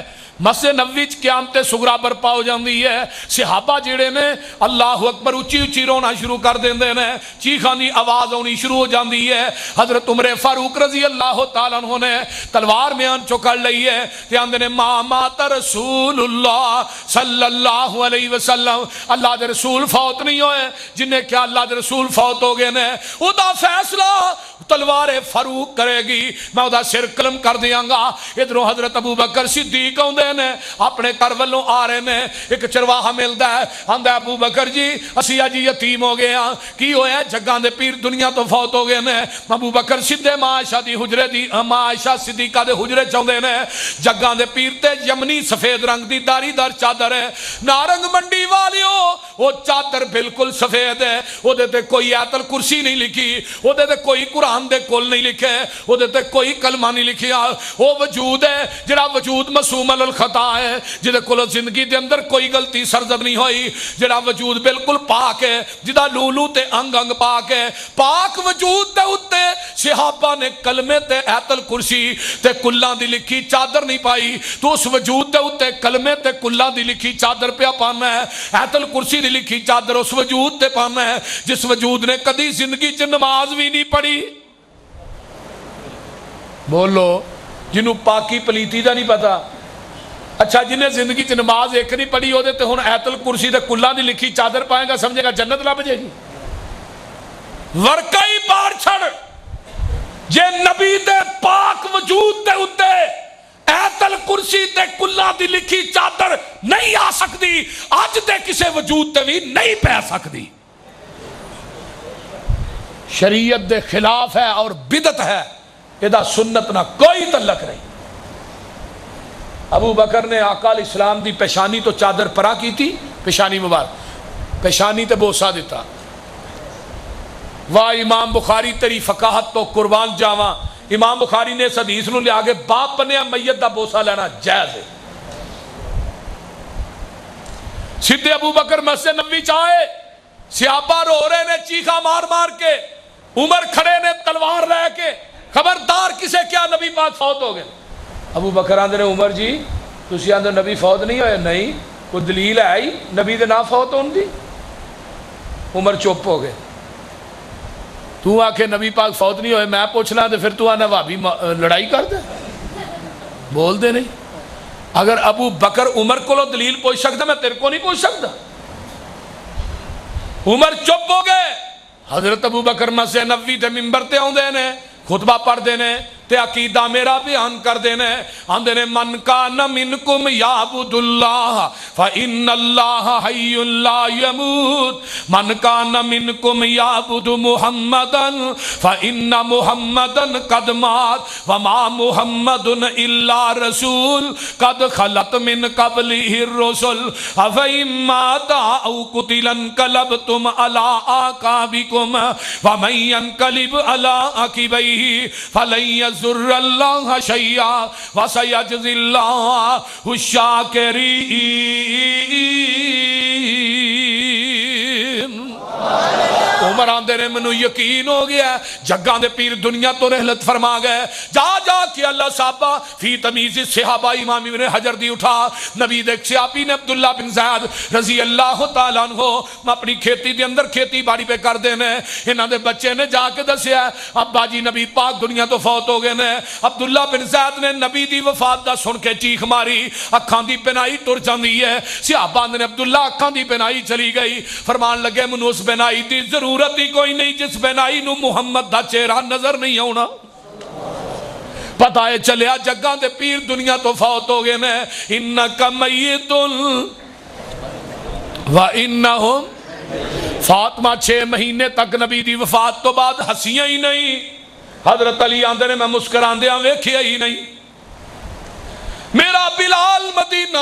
مسجد نبوی چ قیامت صغرا برپا ہو جاندی ہے. صحابہ جڑے نے اللہ اکبر اچھی اچھی رونا شروع کر دیندے نے, چیخاں دی آواز آنی شروع ہو جاندی ہے. حضرت عمر فاروق رضی اللہ تعالیٰ عنہ نے تلوار میان چکڑ لئی ہے تے آندے نے ما مات رسول اللہ صلی اللہ علیہ وسلم, اللہ دے رسول فوت نہیں ہوئے. جنہیں کیا اللہ دے رسول فوت ہو گئے نے, او دا فیصلہ تلوار فاروق کرے گی, میں دا سر قلم کر دیاں گا. ادھروں حضرت ابو بکر صدیق آندے نے اپنے گھر والوں آ رہے نے, ایک چرواہا ملدا ہے, آندا ابو بکر جی اسی اج یتیم ہو گئے ہاں, کی ہویا جگاں دے پیر دنیا تو فوت ہو گئے نے. ابو بکر سیدھے ماں عائشہ دی حجرے دی ماں عائشہ صدیقہ دے حجرے چاندے نے. جگاں دے پیر تے یمنی سفید رنگ دی داری دار چادر ہے, نارنگ منڈی والیو وہ چادر بالکل سفید ہے, او دے تے کوئی آیت الکرسی نہیں لکھی, او دے تے کوئی قرآن دے کول نہیں لکھے, او دے تے کوئی کلمہ نہیں لکھیا. وہ وجود ہے جڑا وجود معصوم الخطا ہے, جدے کول زندگی دے اندر کوئی غلطی سرزد نہیں ہوئی, جڑا وجود بالکل پاک ہے, جدا لولو تے انگ انگ پاک ہے. پاک وجود دے اتے صحابہ نے کلمے تے آیت الکرسی تے کلاں دی لکھی چادر نہیں پائی, تو اس وجود دے اتے کلمے تے کلاں دی لکھی چادر پہ پانا ہے, آیت الکرسی دی لکھی چادر اس وجود تے پانا ہے جس وجود نے کدی زندگی چ نماز بھی نہیں پڑھی. بولو جنہوں پاکی پلیتی دا نہیں پتا. اچھا جنہیں زندگی چ نماز ایک نہیں پڑھی ہو دے تے ہن آیت الکرسی تے کلاں دی لکھی چادر پائے گا, سمجھے گا جنت لب جائے گی. ورکائی بار چھڑ جے نبی دے پاک وجود دے اتے آیت الکرسی تے کلاں دی لکھی چادر نہیں آ سکتی, اج دے کسے وجود تے بھی نہیں پہ سکتی. شریعت دے خلاف ہے اور بدعت ہے, ادا سنت نہ کوئی تعلق نہیں. ابو بکر نے آقا علیہ السلام دی پیشانی تو چادر پرا کی تھی, پیشانی مبارک پیشانی تے بوسا دیتا. واہ امام بخاری تیری فقاہت تو قربان جاواں. امام بخاری نے اس حدیث نو لے آگے باپ بنیا میت دا بوسا لینا جائز ہے. سیدھے ابو بکر مسجد نبوی چاہے, صحابہ رو رہے نے چیخا مار مار کے, عمر کھڑے نے تلوار لے کے, خبردار کسے کیا نبی پاک فوت ہو گئے. ابو بکر آندے نے عمر جی تسی آندے نبی فوت نہیں ہوئے, نہیں کوئی دلیل ہے ہی نبی دے نہ فوت ہون دی. عمر چپ ہو گئے. تو آکھے نبی پاک فوت نہیں ہوئے, میں پوچھنا تو پھر تو آنا وابی لڑائی کر دے, بول دے نہیں. اگر ابو بکر عمر کو دلیل پوچھ سکتا, میں تیرے کو نہیں پوچھ سکتا. عمر چپ ہو گئے. حضرت ابو بکر مسجد نبوی تے منبر تے آندے نے, خطبہ پڑھ دینے تے عقیدہ میرا بیان کر دینے. آندے نے من کان منکم یعبد اللہ فإن اللہ حی لا یموت, من کان منکم یعبد محمدا فإن محمدا قد مات وما محمد الا رسول قد خلت من قبلہ الرسل افإن مات او قتل انقلبتم علی اعقابکم ومن ينقلب علی عقبیہ فلن يضر اللہ شیئا وسيجزي اللہ الشاکرین. عمر آندے نے منو یقین ہو گیا جگاں دے پیر دنیا تو رحلت فرما گئے. جا جا کے اللہ صحابہ فی تمیز صحابہ امام ابن حجر دی اٹھا. نبی دے صحابی نے عبداللہ بن زید رضی اللہ تعالیٰ عنہ اپنی کھیتی دے اندر کھیتی باڑی پہ کر دینے. انہاں دے بچے نے جا کے دسیا ابا جی نبی پاک دنیا تو فوت ہو گئے نے. عبداللہ بن زید نے نبی دی وفات دا سن کے چیخ ماری, اکھاں دی بینائی ٹر جاندی ہے. صحابہ نے عبداللہ اکھاں دی بینائی چلی گئی. فرمان لگے منو اس بینائی دی ضرورت ہی کوئی نہیں جس بینائی نو محمد دا چہرہ نظر نہیں ہونا. پتہ ہے چلیا جگاں دے پیر دنیا تو فوت ہو گئے نے. انکا میت وانہم, فاطمہ 6 مہینے تک نبی دی وفات تو بعد ہنسیاں ہی نہیں. حضرت علی آندے نے میں مسکراندیاں ویکھیا ہی نہیں. میرا بلال مدینہ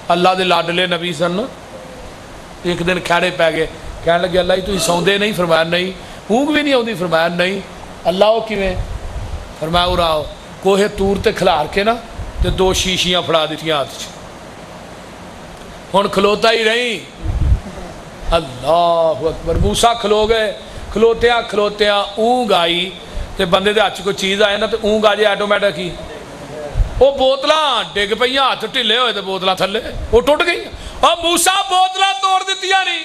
اللہ دے لاڈلے نبی سن. ایک دن کھڑے پی گئے, کہنے لگے اللہ جی تھی سوندے نہیں؟ فرمایا نہیں. اونگ بھی نہیں آتی؟ فرمایا نہیں. اللہ وہ کیویں؟ فرمایا وہ راؤ کوہ تور تے کھلار کے نا تے 2 شیشیاں پھڑا دیتیاں ہاتھ چ, ہن کھلوتا ہی رہی. اللہ اکبر. موسیٰ کھلو گئے, کھلوتیاں کھلوتیاں اونگ آئی تے بندے دے ہاتھ کوئی چیز آئے نا تے اونگ آ جائے آٹومیٹک ہی. وہ بوتلاں ڈگ پہ ہاتھ ٹھلے ہوئے تے بوتلاں تھلے وہ ٹوٹ گئی. اور موسیٰ بوتلاں توڑ دیتیاں نہیں.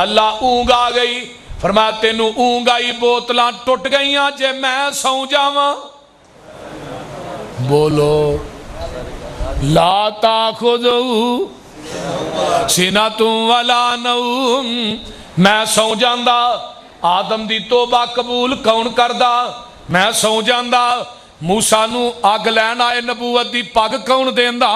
اللہ اونگ آ گئی. فرمایا تینوں اونگ آئی بوتلاں ٹوٹ گئیاں جے میں سو جاواں. بولو لا تاخذہ سنۃ ولا نوم. میں سو جاندا. آدم دی توبہ قبول کون کردا؟ میں سو جاندا. موسیٰ نو اگ لین آئے نبوت دی پگ کون دیندا؟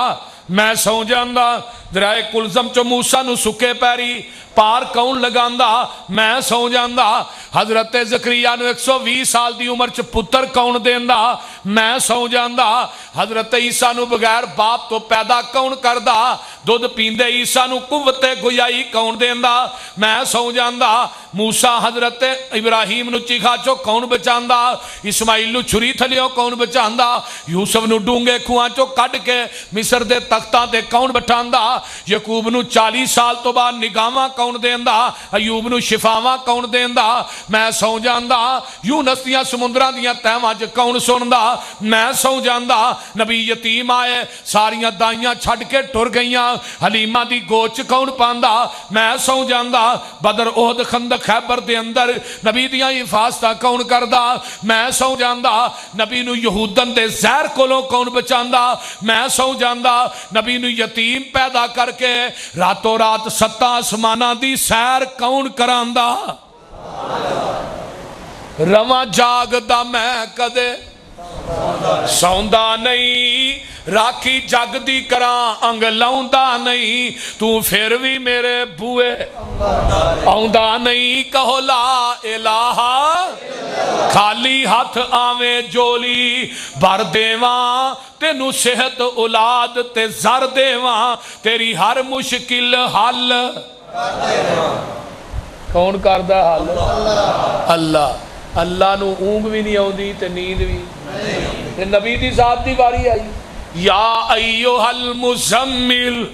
میں سو جاندا. درائے کلزم چو موسیٰ نو سکے پیری پار کون لگاندا؟ میں سو جاندا. حضرت زکریا نو 120 سال دی عمر چ پتر کون دیندا؟ میں سو جاندا. حضرت عیسیٰ نو بغیر باپ تو پیدا کون کردا؟ دودھ پیندے عیسیٰ نو قوت گویائی کون دیندا؟ میں سو جاندا. موسیٰ حضرت ابراہیم نو چیخا چو کون بچاندا؟ اسماعیل نو چھری تھلیوں کون بچاندا؟ یوسف نو ڈونگے کھواں چو کڈ کے مصر دے تختاں تے کون بٹھاندا؟ یعقوب نو 40 سال تو بعد نگاہاں کون دیندا؟ ایوب نو شفاواں کون دیندا؟ میں سو جاندا. یونس دیاں سمندراں دیاں تہواں چ کون سندا؟ میں سو جاندا. نبی یتیم آئے ساریاں دائیاں چھڈ کے ٹر گئیاں حلیمہ دی گوچ کون پاندا؟ میں سو جاندا. بدر احد خندق خیبر دے اندر نبی دیاں حفاظتاں کون کردا؟ میں سو جاندا. نبی نو یہودن دے زہر کولوں کون بچاندا؟ میں سو جاندا. نبی نو یتیم پیدا کر کے راتوں رات 7 آسماناں دی سیر کون کراندا؟ رواں جاگدا میں کدے سوندا نہیں, راکھی جگ دی کراں انگ لاؤندا نہیں, تو پھر بھی میرے بوئے آؤندا نہیں. کہو لا الہ خالی ہاتھ آویں جولی بھر دیواں, تینوں صحت اولاد تے زر دیواں, تیری ہر مشکل حل کون کردا حل؟ اللہ. اللہ نو اونگ بھی نہیں آؤندی تے نیند بھی. تے نبی دی ذات دی باری آئی. یا ایھا المزمل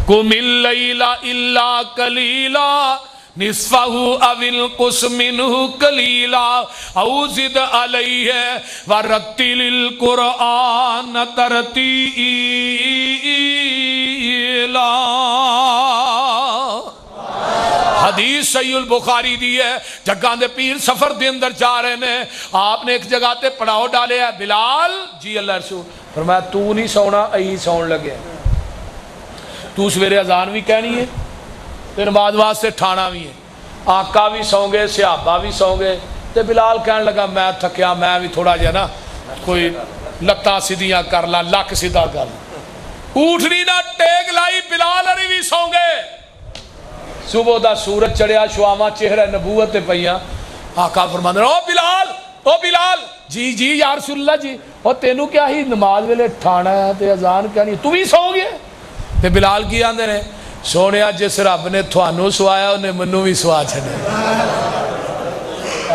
قم اللیل الا قلیلا نصفہ او انقص منہ قلیلا او زد علیہ ورتل القرآن ترتیلا. حدیث صحیح البخاری دی ہے. جگہ دے پیر سفر دے اندر جا رہے نے, آپ نے ایک جگہ تے پڑاؤ ڈالے ہے. بلال جی اللہ رسول. فرمایا تو نہیں سونا, ائی سون لگے. تو سویرے اذان بھی کہنی ہے تے نماز واسطے ٹھانا بھی ہے. آقا بھی سو گئے, صحابہ بھی سو گئے. تے بلال کہنے لگا میں تھکیا, میں بھی تھوڑا جا نا کوئی لتاں سیدھیاں کر لا, لک سیدھا کر لا. اٹھنی نہ ٹیک لائی, بلال علی بھی سو گئے. صبح دا سورج چڑھیا, شعاواں چہرہ نبوت تے پئیاں. آقا فرماندے او بلال, او بلال. جی جی یا رسول اللہ جی. او تینوں کیا ہی نماز ویلے ٹھانا ہے تے اذان کہنی, تو بھی سو گئے. تے بلال کی آندے نے, سونیا جس رب نے تھانوں سوایا انہیں منوں بھی سوا چھڑے.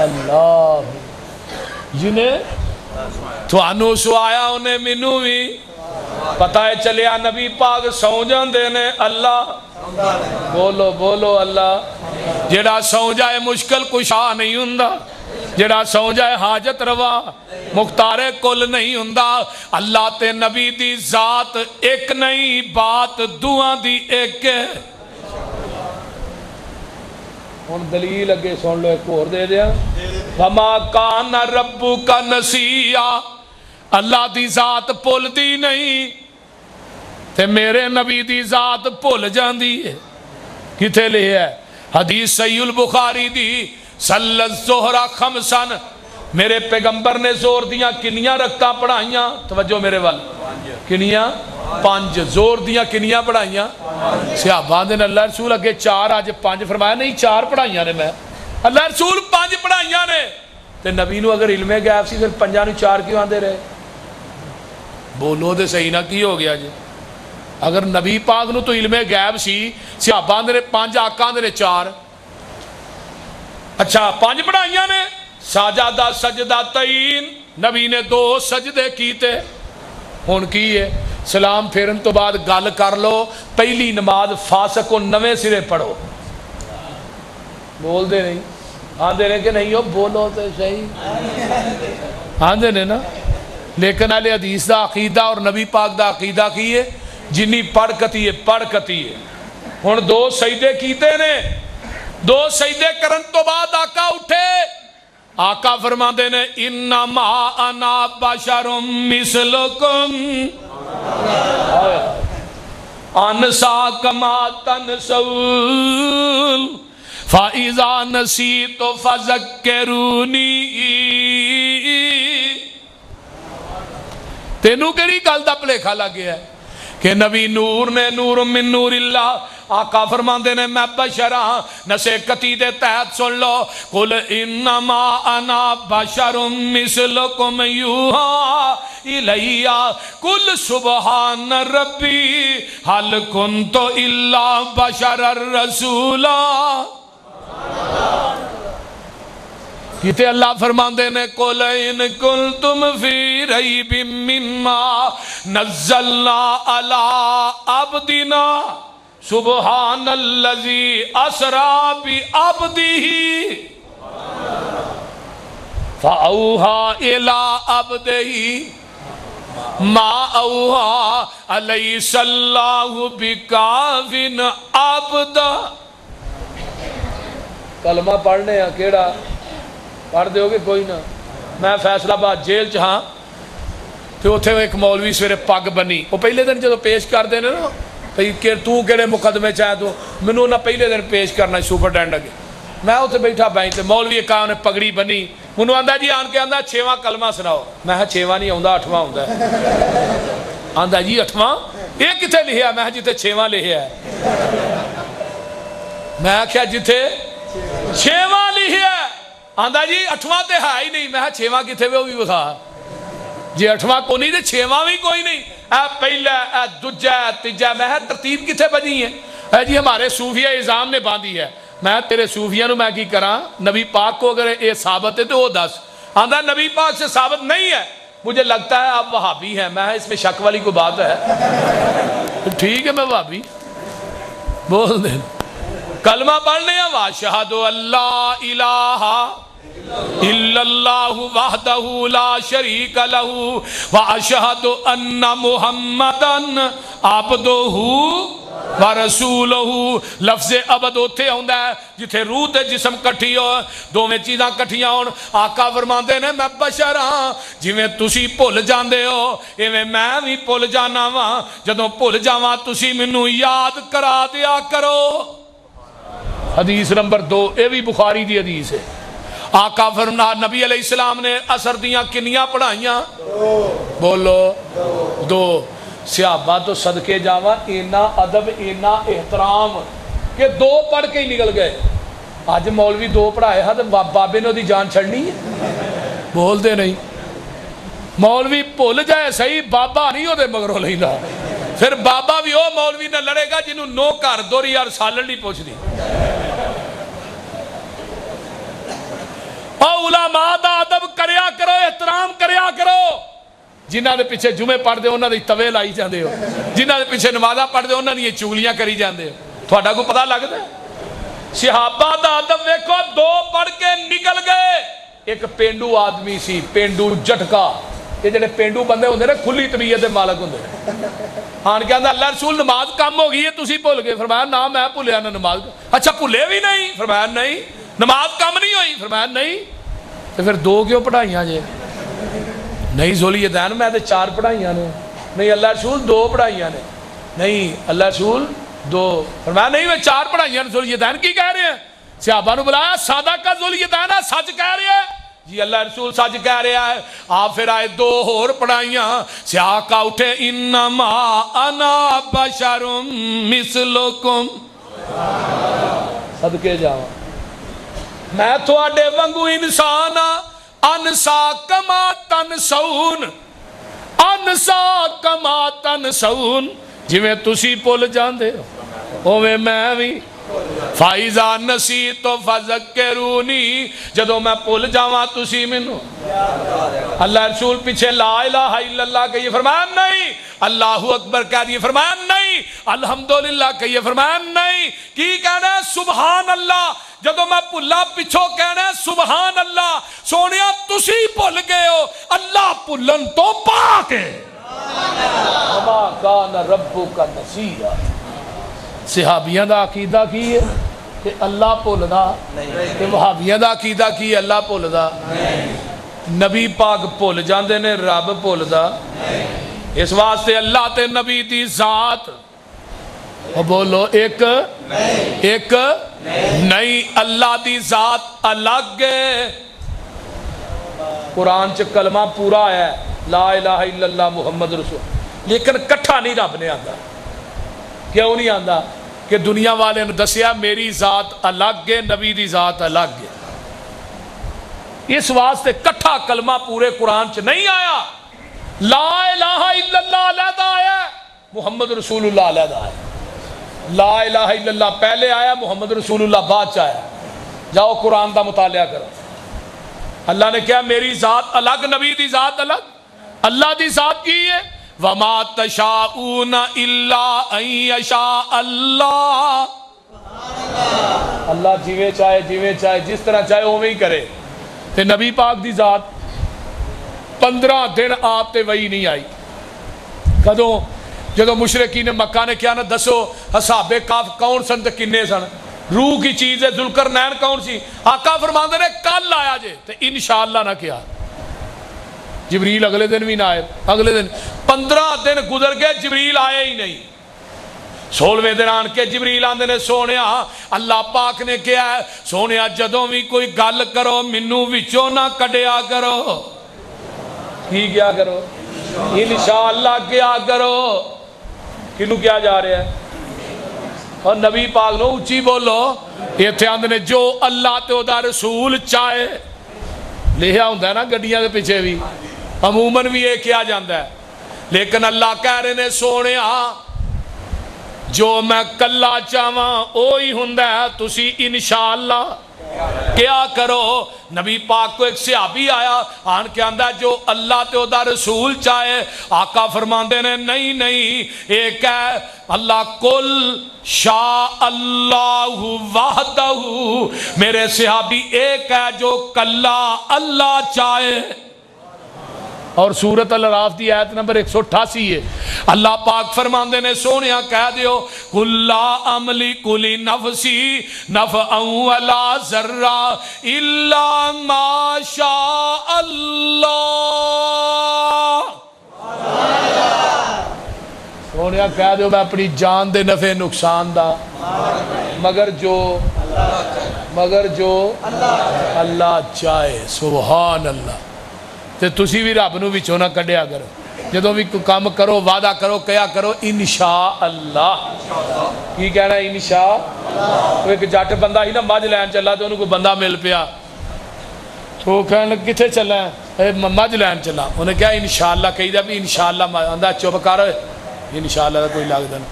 اللہ جنہیں تھانوں سوایا انہیں منوں بھی. پتہ ہے چلیا نبی پاک سو جاندے نے. اللہ بولو بولو اللہ. جڑا سو جائے مشکل کشا نہیں ہوندا, جڑا سو جائے حاجت روا مختار کل نہیں ہوندا. اللہ تے نبی دی ذات ایک نہیں, بات دعا دی ایک ہے. ہن دلیل اگے سن لو, ایک اور دے دیا. وما کان ربک نسیا, اللہ دی ذات بھول دی نہیں تے میرے نبی دی ذات بھول جاندی ہے. کتے لئے ہے حدیث صحیح البخاری دی. صلی الظہر خمسن, میرے پیغمبر نے زور دیاں کنیاں رکھتا پڑھائیاں. توجہ میرے وال, کنیاں 5. زور دیاں کنیاں پڑھائیاں. صحابہ دے اللہ رسول اگے 4, آج 5 فرمایا نہیں 4 پڑھائیاں نے. میں اللہ رسول 5 پڑھائیاں نے. تے نبی نو اگر علم غیب سی پھر 5 نو 4 کیوں آندے رہے؟ بولو دے صحیح نہ کی ہو گیا جی. اگر نبی پاک نو تو علم غیب سی صحابہ دے 5 آقا دے 4 اچھا 5 پڑھائیاں نے ساجدہ سجدہ تین نبی نے 2 سجدے کیتے ہن کی ہے سلام پھیرن تو بعد گل کر لو پہلی نماز فاسق کو 9 سرے پڑھو بول دے نہیں آندے نے کہ نہیں ہو بولو تو صحیح آندے نے نا لیکن اہل حدیث دا عقیدہ اور نبی پاک دا عقیدہ کی ہے جنی پڑھ کتی ہے ہن 2 سجدے کیتے نے 2 سجدے کرن تو بعد آقا اٹھے آقا فرما دے نے انما انا بشر مثلکم انسا کما تنسون فَإِذَا نَسِيتُ فَذَكِّرُونِي تینوں کیڑی گل دا بھلیکھا لگ گیا ہے کہ نبی نور نے نور من نور اللہ آقا فرماندے نے میں بشر ہاں نسے کتی دے تحت سن لو قل انما انا بشر مثلکم یوحا الیہ قل سبحان ربی حل کنت الا بشر الرسولا کیتے اللہ فرماندے نے قل ان کنتم فی ریب مما نزلنا علی عبدنا سبحان الذی اسرا بعبدہ فاوحى الی عبدہ ما اوحى الیس اللہ بکاف عبدہ کلمہ پڑھنے ہیں کیڑا پڑھ دے ہوگے کوئی نہ میں فیصلہ آباد جیل ہاں تو اتھے ایک مولوی سویرے پگ بنی وہ پہلے دن جدو پیش کر دینے نا تو کیڑے مقدمے چاہے تو منو نہ پہلے دن پیش کرنا سپرڈینٹ اگے میں اتھے بیٹھا بائیں تے مولوی کہا انہیں پگڑی بنی منو آندہ جی آن کے آندہ 6واں کلمہ سناؤ میں 6واں نہیں آندہ 8واں آندہ ہے آندہ جی 8واں یہ کتے لکھیا میں جیتے 6واں لکھیا ہے میں کیا جیتے 6واں لکھیا ہے آندہ جی 8واں تے ہے ہی نہیں میں 6واں کتے بھی وہ بھی بتا جی 8واں کو نہیں تے 6واں بھی کوئی نہیں اے پہلا اے دجا اے تیجا میں ترتیب کتے بنی ہے اے جی ہمارے صوفیہ اعظام نے باندھی ہے میں تیرے صوفیہ نو میں کی کراں نبی پاک کو اگر یہ ثابت ہے تو وہ دس آندہ نبی پاک سے ثابت نہیں ہے مجھے لگتا ہے آپ وہابی ہیں میں اس میں شک والی کو بات ہے ٹھیک ہے میں وہابی بول دیں کلمہ پڑھنے ہیں وَأَشْهَدُ أَلَّا إِلَٰهَ إِلَّا اللَّهُ وَحْدَهُ لَا شَرِيكَ لَهُ وَأَشْهَدُ أَنَّ مُحَمَّدًا عَبْدُهُ وَرَسُولُهُ لفظ عبد ہوتے ہوندہ ہے جتھے روح تے جسم کٹھی ہو دو میں چیزاں کٹھیاں ہون آقا فرماندے نے میں بشر ہاں جی میں تسی پھول جاندے ہو ایویں میں بھی پھول جانا وا جدوں پھول جاواں تسی مینوں یاد کرا دیا کرو حدیث نمبر 2 یہ بھی بخاری دی حدیث ہے آقا فرمایا نبی علیہ السلام نے عصر دیاں کنیاں پڑھائیاں بولو 2 صحابہ تو صدقے جاواں اینا ادب اینا احترام کہ 2 پڑھ کے ہی نکل گئے آج مولوی 2 پڑھائے ہاں تو بابے نے دی جان چھڑنی ہے بول دے نہیں مولوی بھول جائے صحیح بابا نہیں ہو دے مگروں لینا پھر بابا بھی ہو مولوی نہ لڑے گا جنہوں 9 گھر دوری یار سالن نہیں پوچھ دی اور علماء دا ادب کریا کرو احترام کریا کرو جنہاں دے پیچھے جمعے پڑھ دے انہاں دی توے لائی جاندے ہو جنہاں دے پیچھے نمازاں پڑھ دے انہاں دی چگلیاں کری جاندے ہو تھوڑا کو پتہ لگتا ہے صحابہ دا ادب ویکھو 2 پڑھ کے نکل گئے ایک پینڈو آدمی سی پینڈو جٹکا یہ جڑے پینڈو بندے ہوندے نے کھلی طبیعت دے مالک ہوندے آن کے اندر اللہ رسول نماز کم ہو گئی ہے تسی بھول گئے فرمایا نہ میں بھولیا نہ نماز اچھا بھولے بھی نہیں فرمایا نہیں نماز کم نہیں ہوئی فرمایا نہیں تو پھر 2 کیوں پڑھائیاں جے نہیں ذوالدین میں 4 پڑھائیاں نے نہیں اللہ رسول 2 پڑھائیاں نے نہیں اللہ رسول 2 فرمایا نہیں میں 4 پڑھائیاں نے ذوالدین کی کہہ رہے ہیں صحابہ نے بلایا سادہ کا ذوالدین ہے سچ کہہ رہے ہیں جی اللہ رسول سچ کہہ رہا ہے آپ پھر آئے 2 اور پڑھائیاں سیاقہ اٹھے انما انا بشر مثلکم صدقے جاؤں میں تھوڑے وانگو انسان انسا کما تنسون انسا کما تنسون جویں تسی بھول جاندے ہو اویں میں بھی فائزہ نسی تو فذکرونی جدو میں بھول جاواں تسی مینوں اللہ رسول پیچھے لا الہ الا اللہ کہیے فرمایا نہیں اللہ اکبر کہہ دیے فرمایا نہیں الحمدللہ کہیے فرمایا نہیں کی کہنا ہے سبحان اللہ جدو میں بھلا پچھو کہنا ہے سبحان اللہ سونیا تسی بھول گئے ہو اللہ بھلن تو پاک ہے وما کان ربک نسیا صحابیاں دا عقیدہ کی ہے کہ اللہ بھولدا کہ وہابیاں دا عقیدہ کی ہے اللہ بھولدا نبی پاک بھول جاندے نے رب بھولدا اس واسطے اللہ تے نبی دی ذات بولو ایک نہیں اللہ دی ذات الگ ہے قرآن چ کلمہ پورا ہے لا الہ الا اللہ محمد رسول لیکن کٹھا نہیں رب نے آندا کیوں نہیں آندا کہ دنیا والے نے دسیا میری ذات الگ ہے نبی دی ذات الگ ہے اس واسطے کٹھا کلمہ پورے قرآن چ نہیں آیا لا الہ الا اللہ علیحدہ آیا محمد رسول اللہ علیحدہ آیا لا الہ الا اللہ پہلے آیا محمد رسول اللہ بعد چ آیا جاؤ قرآن دا مطالعہ کرو اللہ نے کہا میری ذات الگ نبی دی ذات الگ اللہ دی ذات کی ہے وَمَا تَشَاءُونَ إِلَّا أَن يَشَاءَ اللہ اللہ جیوے چاہے جس طرح چاہے وہ ہی کرے تے نبی پاک دی ذات 15 دن آپ تے وہی نہیں آئی کدوں جدو مشرکین مکہ نے کیا نا دسو اصحاب کاف کون سن تے کنے سن روح کی چیز ہے ذوالقرنین کون سی آقا فرماندے نے کل آیا جے تے انشاءاللہ نہ کیا جبریل اگلے دن بھی نہ آئے اگلے دن 15 دن گزر گئے جبریل آئے ہی نہیں 16ویں دن آن کے جبریل آندے نے سونیا اللہ پاک نے کیا ہے سونیا جدوں بھی کوئی گل کرو منو وچوں نہ کڈیا کرو کی کیا کرو انشاءاللہ کیا کرو کنوں کیا جا رہا ہے اور نبی پاک نو اچھی بولو یہ تھے آندے نے جو اللہ تے او دا رسول چاہے لیا ہوندہ ہے نا گڈیاں دے پیچھے بھی عموماً بھی یہ کیا جاندہ ہے لیکن اللہ کہہ رہے نے سونے جو میں کلا چاہواں اوہی ہوندہ ہے تسی انشاءاللہ کیا کرو نبی پاک کو ایک صحابی آیا آن کے آندہ ہے جو اللہ تے دا رسول چاہے آقا فرماندے نے نہیں ایک ہے اللہ کل شاء اللہ وحدہ میرے صحابی ایک ہے جو کلا اللہ چاہے اور سورۃ الاعراف دی آیت نمبر 188 ہے اللہ پاک فرماندے نے سونیا کہہ دیو قُلْ لَا أَمْلِكُ لِنَفْسِي نَفْعًا وَلَا ضَرًّا إِلَّا مَا شَاءَ اللَّهُ سونیا کہہ دیو میں اپنی جان دے نفع نقصان دا مگر جو اللہ چاہے سبحان اللہ تے تسی بھی رب نو وچوں نہ کڈیا کرو جدوں بھی کوئی کام کرو وعدہ کرو کیا کرو انشاءاللہ کی کہنا ہے انشاءاللہ ایک جٹ بندہ ہی نا مجھ لین چلا تو انہوں کو بندہ مل پیا تو کہنے کتھے چلا ہے مجھ لین چلا انہیں کہا انشاءاللہ کہی دا بھی انشاءاللہ اندھا چوپ کر انشاءاللہ دا کوئی لگ دن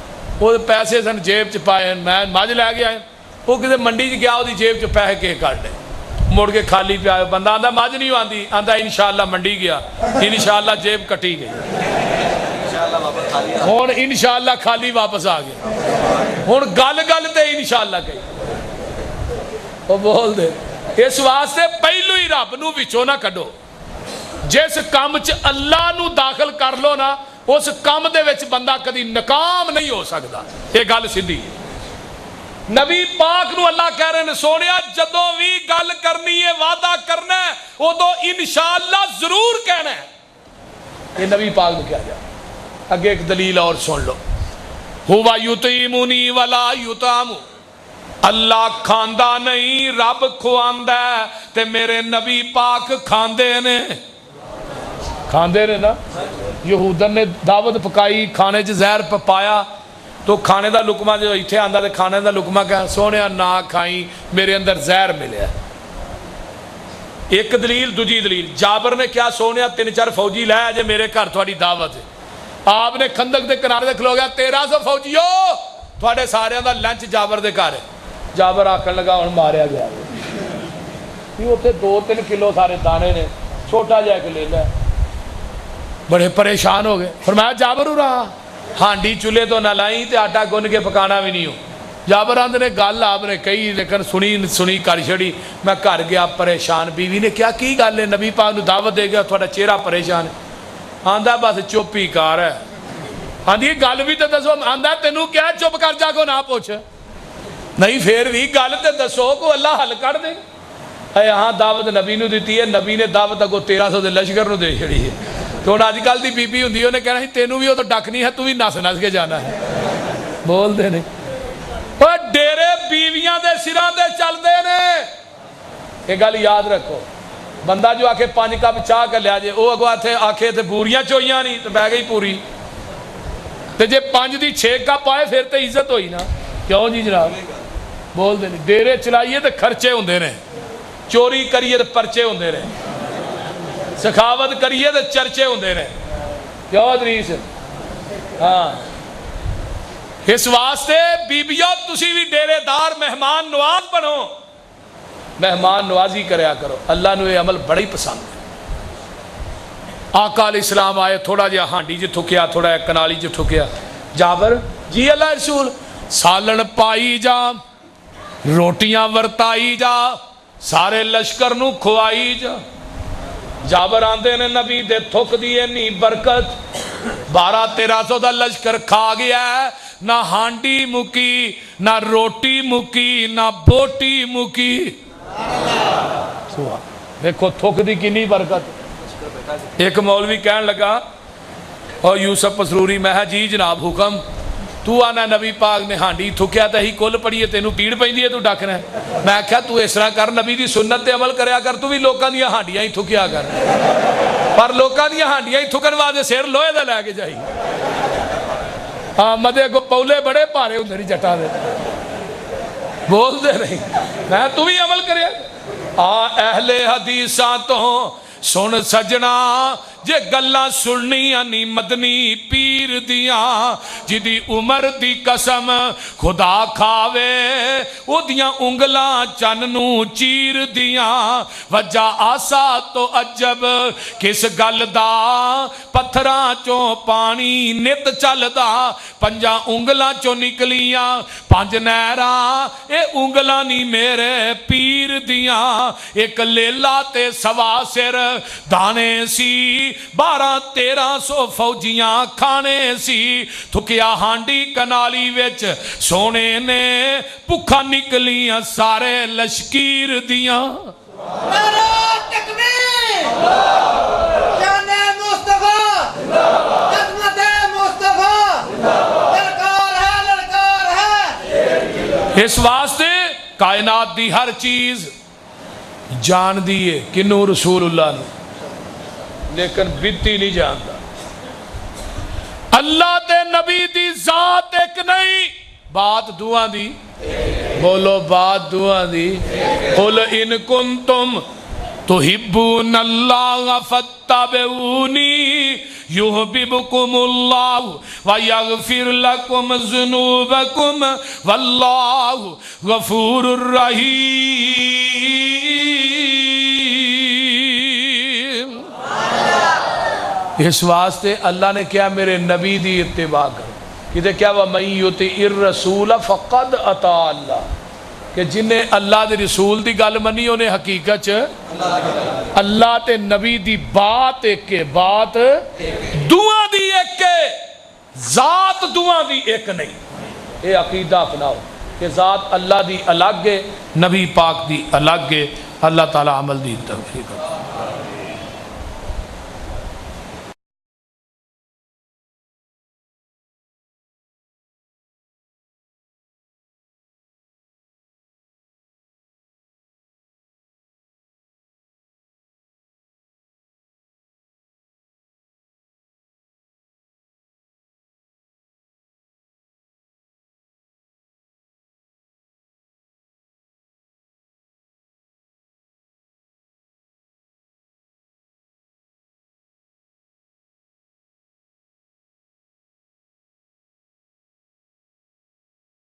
وہ پیسے سن جیب چ پائے میں مجھ لے گیا ہے وہ کسی منڈی چ گیا وہ جیب چ پیسے کے کٹ لے موڑ کے خالی پہ آئے بندہ آندھا مجھ نہیں آندھی آندھا انشاءاللہ منڈی گیا انشاءاللہ جیب کٹی گئی ہون انشاءاللہ خالی واپس آ گیا ہون گل تے انشاءاللہ کہی وہ بول دے اس واسطے پہلو ہی رب نو وچوں نہ کڈو جس کام چ اللہ نو داخل کر لو نا اس کام دے وچ بندہ کدی ناکام نہیں ہو سکتا یہ گل سیدھی نبی پاک نو اللہ کہہ رہے ہیں سونیا جدوں بھی گل کرنی ہے وعدہ کرنا ہے وہ تو انشاءاللہ ضرور کہنا ہے یہ نبی پاک نے کیا جائے اگے ایک دلیل اور سن لو ہوا یطعمنی ولا یطعم اللہ کھاندا نہیں رب کھواندا ہے تے میرے نبی پاک کھاندے نے نا یہودن نے دعوت پکائی کھانے چ زہر پایا تو کھانے دا لقمہ جو ایتھے آندا تے کھانے دا لقمہ کہا سونیا نہ کھائیں میرے اندر زہر ملیا ایک دلیل دوجی دلیل جابر نے کیا سونیا 3-4 فوجی لے جے میرے گھر تھوڑی دعوت ہے آپ نے خندق دے کنارے دے کھلو گیا 1300 فوجیو تھوڑے سارے دا لنچ جابر دے گھر جابر آکھن لگا ہن ماریا گیا اتنے 2-3 کلو سارے دانے نے چھوٹا جا کے لے لیا بڑے پریشان ہو گئے فرمایا جابر ہو رہا ہانڈی چولہے تو نہ لائیں تے آٹا گن کے پکانا بھی نہیں ہو جابر آندھ نے گل آپ نے کہی لیکن سنی کر چھڑی میں گھر گیا پریشان بیوی نے کیا کی گل ہے نبی پاک نو دعوت دے گیا تھوڑا چہرہ پریشان ہے آندھا بس چپ ہی کار ہے آندھی گل بھی تو دسو آندھا تینوں کیا چپ کر جا کو نہ پوچھ نہیں پھر بھی گل تے دسو کو اللہ حل کر دے ہاں دعوت نبی نو دیتی ہے نبی نے دعوت اگو 1300 دے لشکر نو دے چھڑی ہے تو آج کل دی بی بی ہوندی انہیں کہنا تینوں بھی وہ تو ڈک نہیں ہے تو بھی نس نس کے جانا ہے بول دے نہیں اور ڈیرے بیویاں دے سران دے چل دے نے یہ گل یاد رکھو بندہ جو آکے 5 کپ چاہ کر لیا جے وہ اگو آکھے تھے بوریاں چوئیاں نہیں تو بہ گئی پوری تے جے 5 دی 6 کپ آئے پھر تے عزت ہوئی نا کیوں جی جناب بول دے نہیں ڈیرے چلائیے تے خرچے ہوندے نے چوری کریے تے پرچے ہوندے نے سخاوت کریے تے چرچے ہوندے نے کیوں ادریس ہاں اس واسطے بیبیوں تسی بھی ڈیرے دار مہمان نواز بنو مہمان نوازی کریا کرو اللہ نے یہ عمل بڑی پسند ہے آقا علیہ السلام آئے تھوڑا جہا ہانڈی جو ٹھکیا تھوڑا جہا کنالی جو ٹھکیا جابر جی اللہ رسول سالن پائی جا روٹیاں ورتائی جا سارے لشکر نو کھوائی جا جابر آندے نے نبی دے تھک دیئے نی برکت 1200-1300 دا لشکر کھا گیا ہے نہ ہانڈی مکی نہ روٹی مکی نہ بوٹی مکی دیکھو تھک دی کنی برکت ایک مولوی کہن لگا اور یوسف پسروری میں جی جناب حکم تو آنا نبی پاک نے ہانڈی تھکیا تا ہی کل پڑی ہے تینوں پیڑ پہن دیئے تو ڈاکنا ہے میں کہا تو اس طرح کر نبی دی سنت دے عمل کریا کر تو بھی لوکاں دیا ہانڈیاں ہی تھکیا کر پر لوکاں دیا ہانڈیاں ہی تھکن واسطے سیر لوہے دا لے کے جائی ہاں مدے کو پولے بڑے پارے ہوں دری جٹا دے بول دے نہیں میں تو بھی عمل کریا اہل حدیثاں تو سن سجنا جے گلاں سننیاں نی مدنی پیر دیاں جدی عمر دی قسم خدا کھاوے او دیاں انگلاں چن نو چیر دیاں وجہ آسا تو عجب کس گل دا پتھراں چوں پانی نت چلدا 5 انگلاں چوں نکلیاں 5 نہراں اے انگلاں نی میرے پیر دیاں ایک لیلا تے سوا سر دانے سی 1200-1300 فوجیاں کھانے سی تھکیا ہانڈی کنالی وچ سونے نے پکھا نکلیاں سارے لشکیر دیاں نعرہ تکبیر شان مصطفیٰ عظمت مصطفیٰ للکار ہے اس واسطے کائنات دی ہر چیز جان دیئے کنو رسول اللہ نے لیکن بیتی نہیں جانتا اللہ تے نبی دی ذات ایک نہیں بات دعا دی بولو بات دعا دی قل ان کنتم تحبون اللہ فاتبعونی یحببکم اللہ ویغفر لکم ذنوبکم واللہ غفور الرحیم اس واسطے اللہ نے کیا میرے نبی دی اتباع کرو کہتے کیا وَمَن یُطِعِ الرَّسُولَ فَقَدْ أَطَاعَ اللَّهَ کہ جنہیں اللہ دے رسول دی گل منی انہیں حقیقت اللہ تے نبی دی بات ایک کے بات دعا دی ایک کے ذات دعا دی ایک نہیں اے عقیدہ اپناؤ کہ ذات اللہ دی الگ ہے نبی پاک دی الگ ہے اللہ تعالی عمل دی توفیق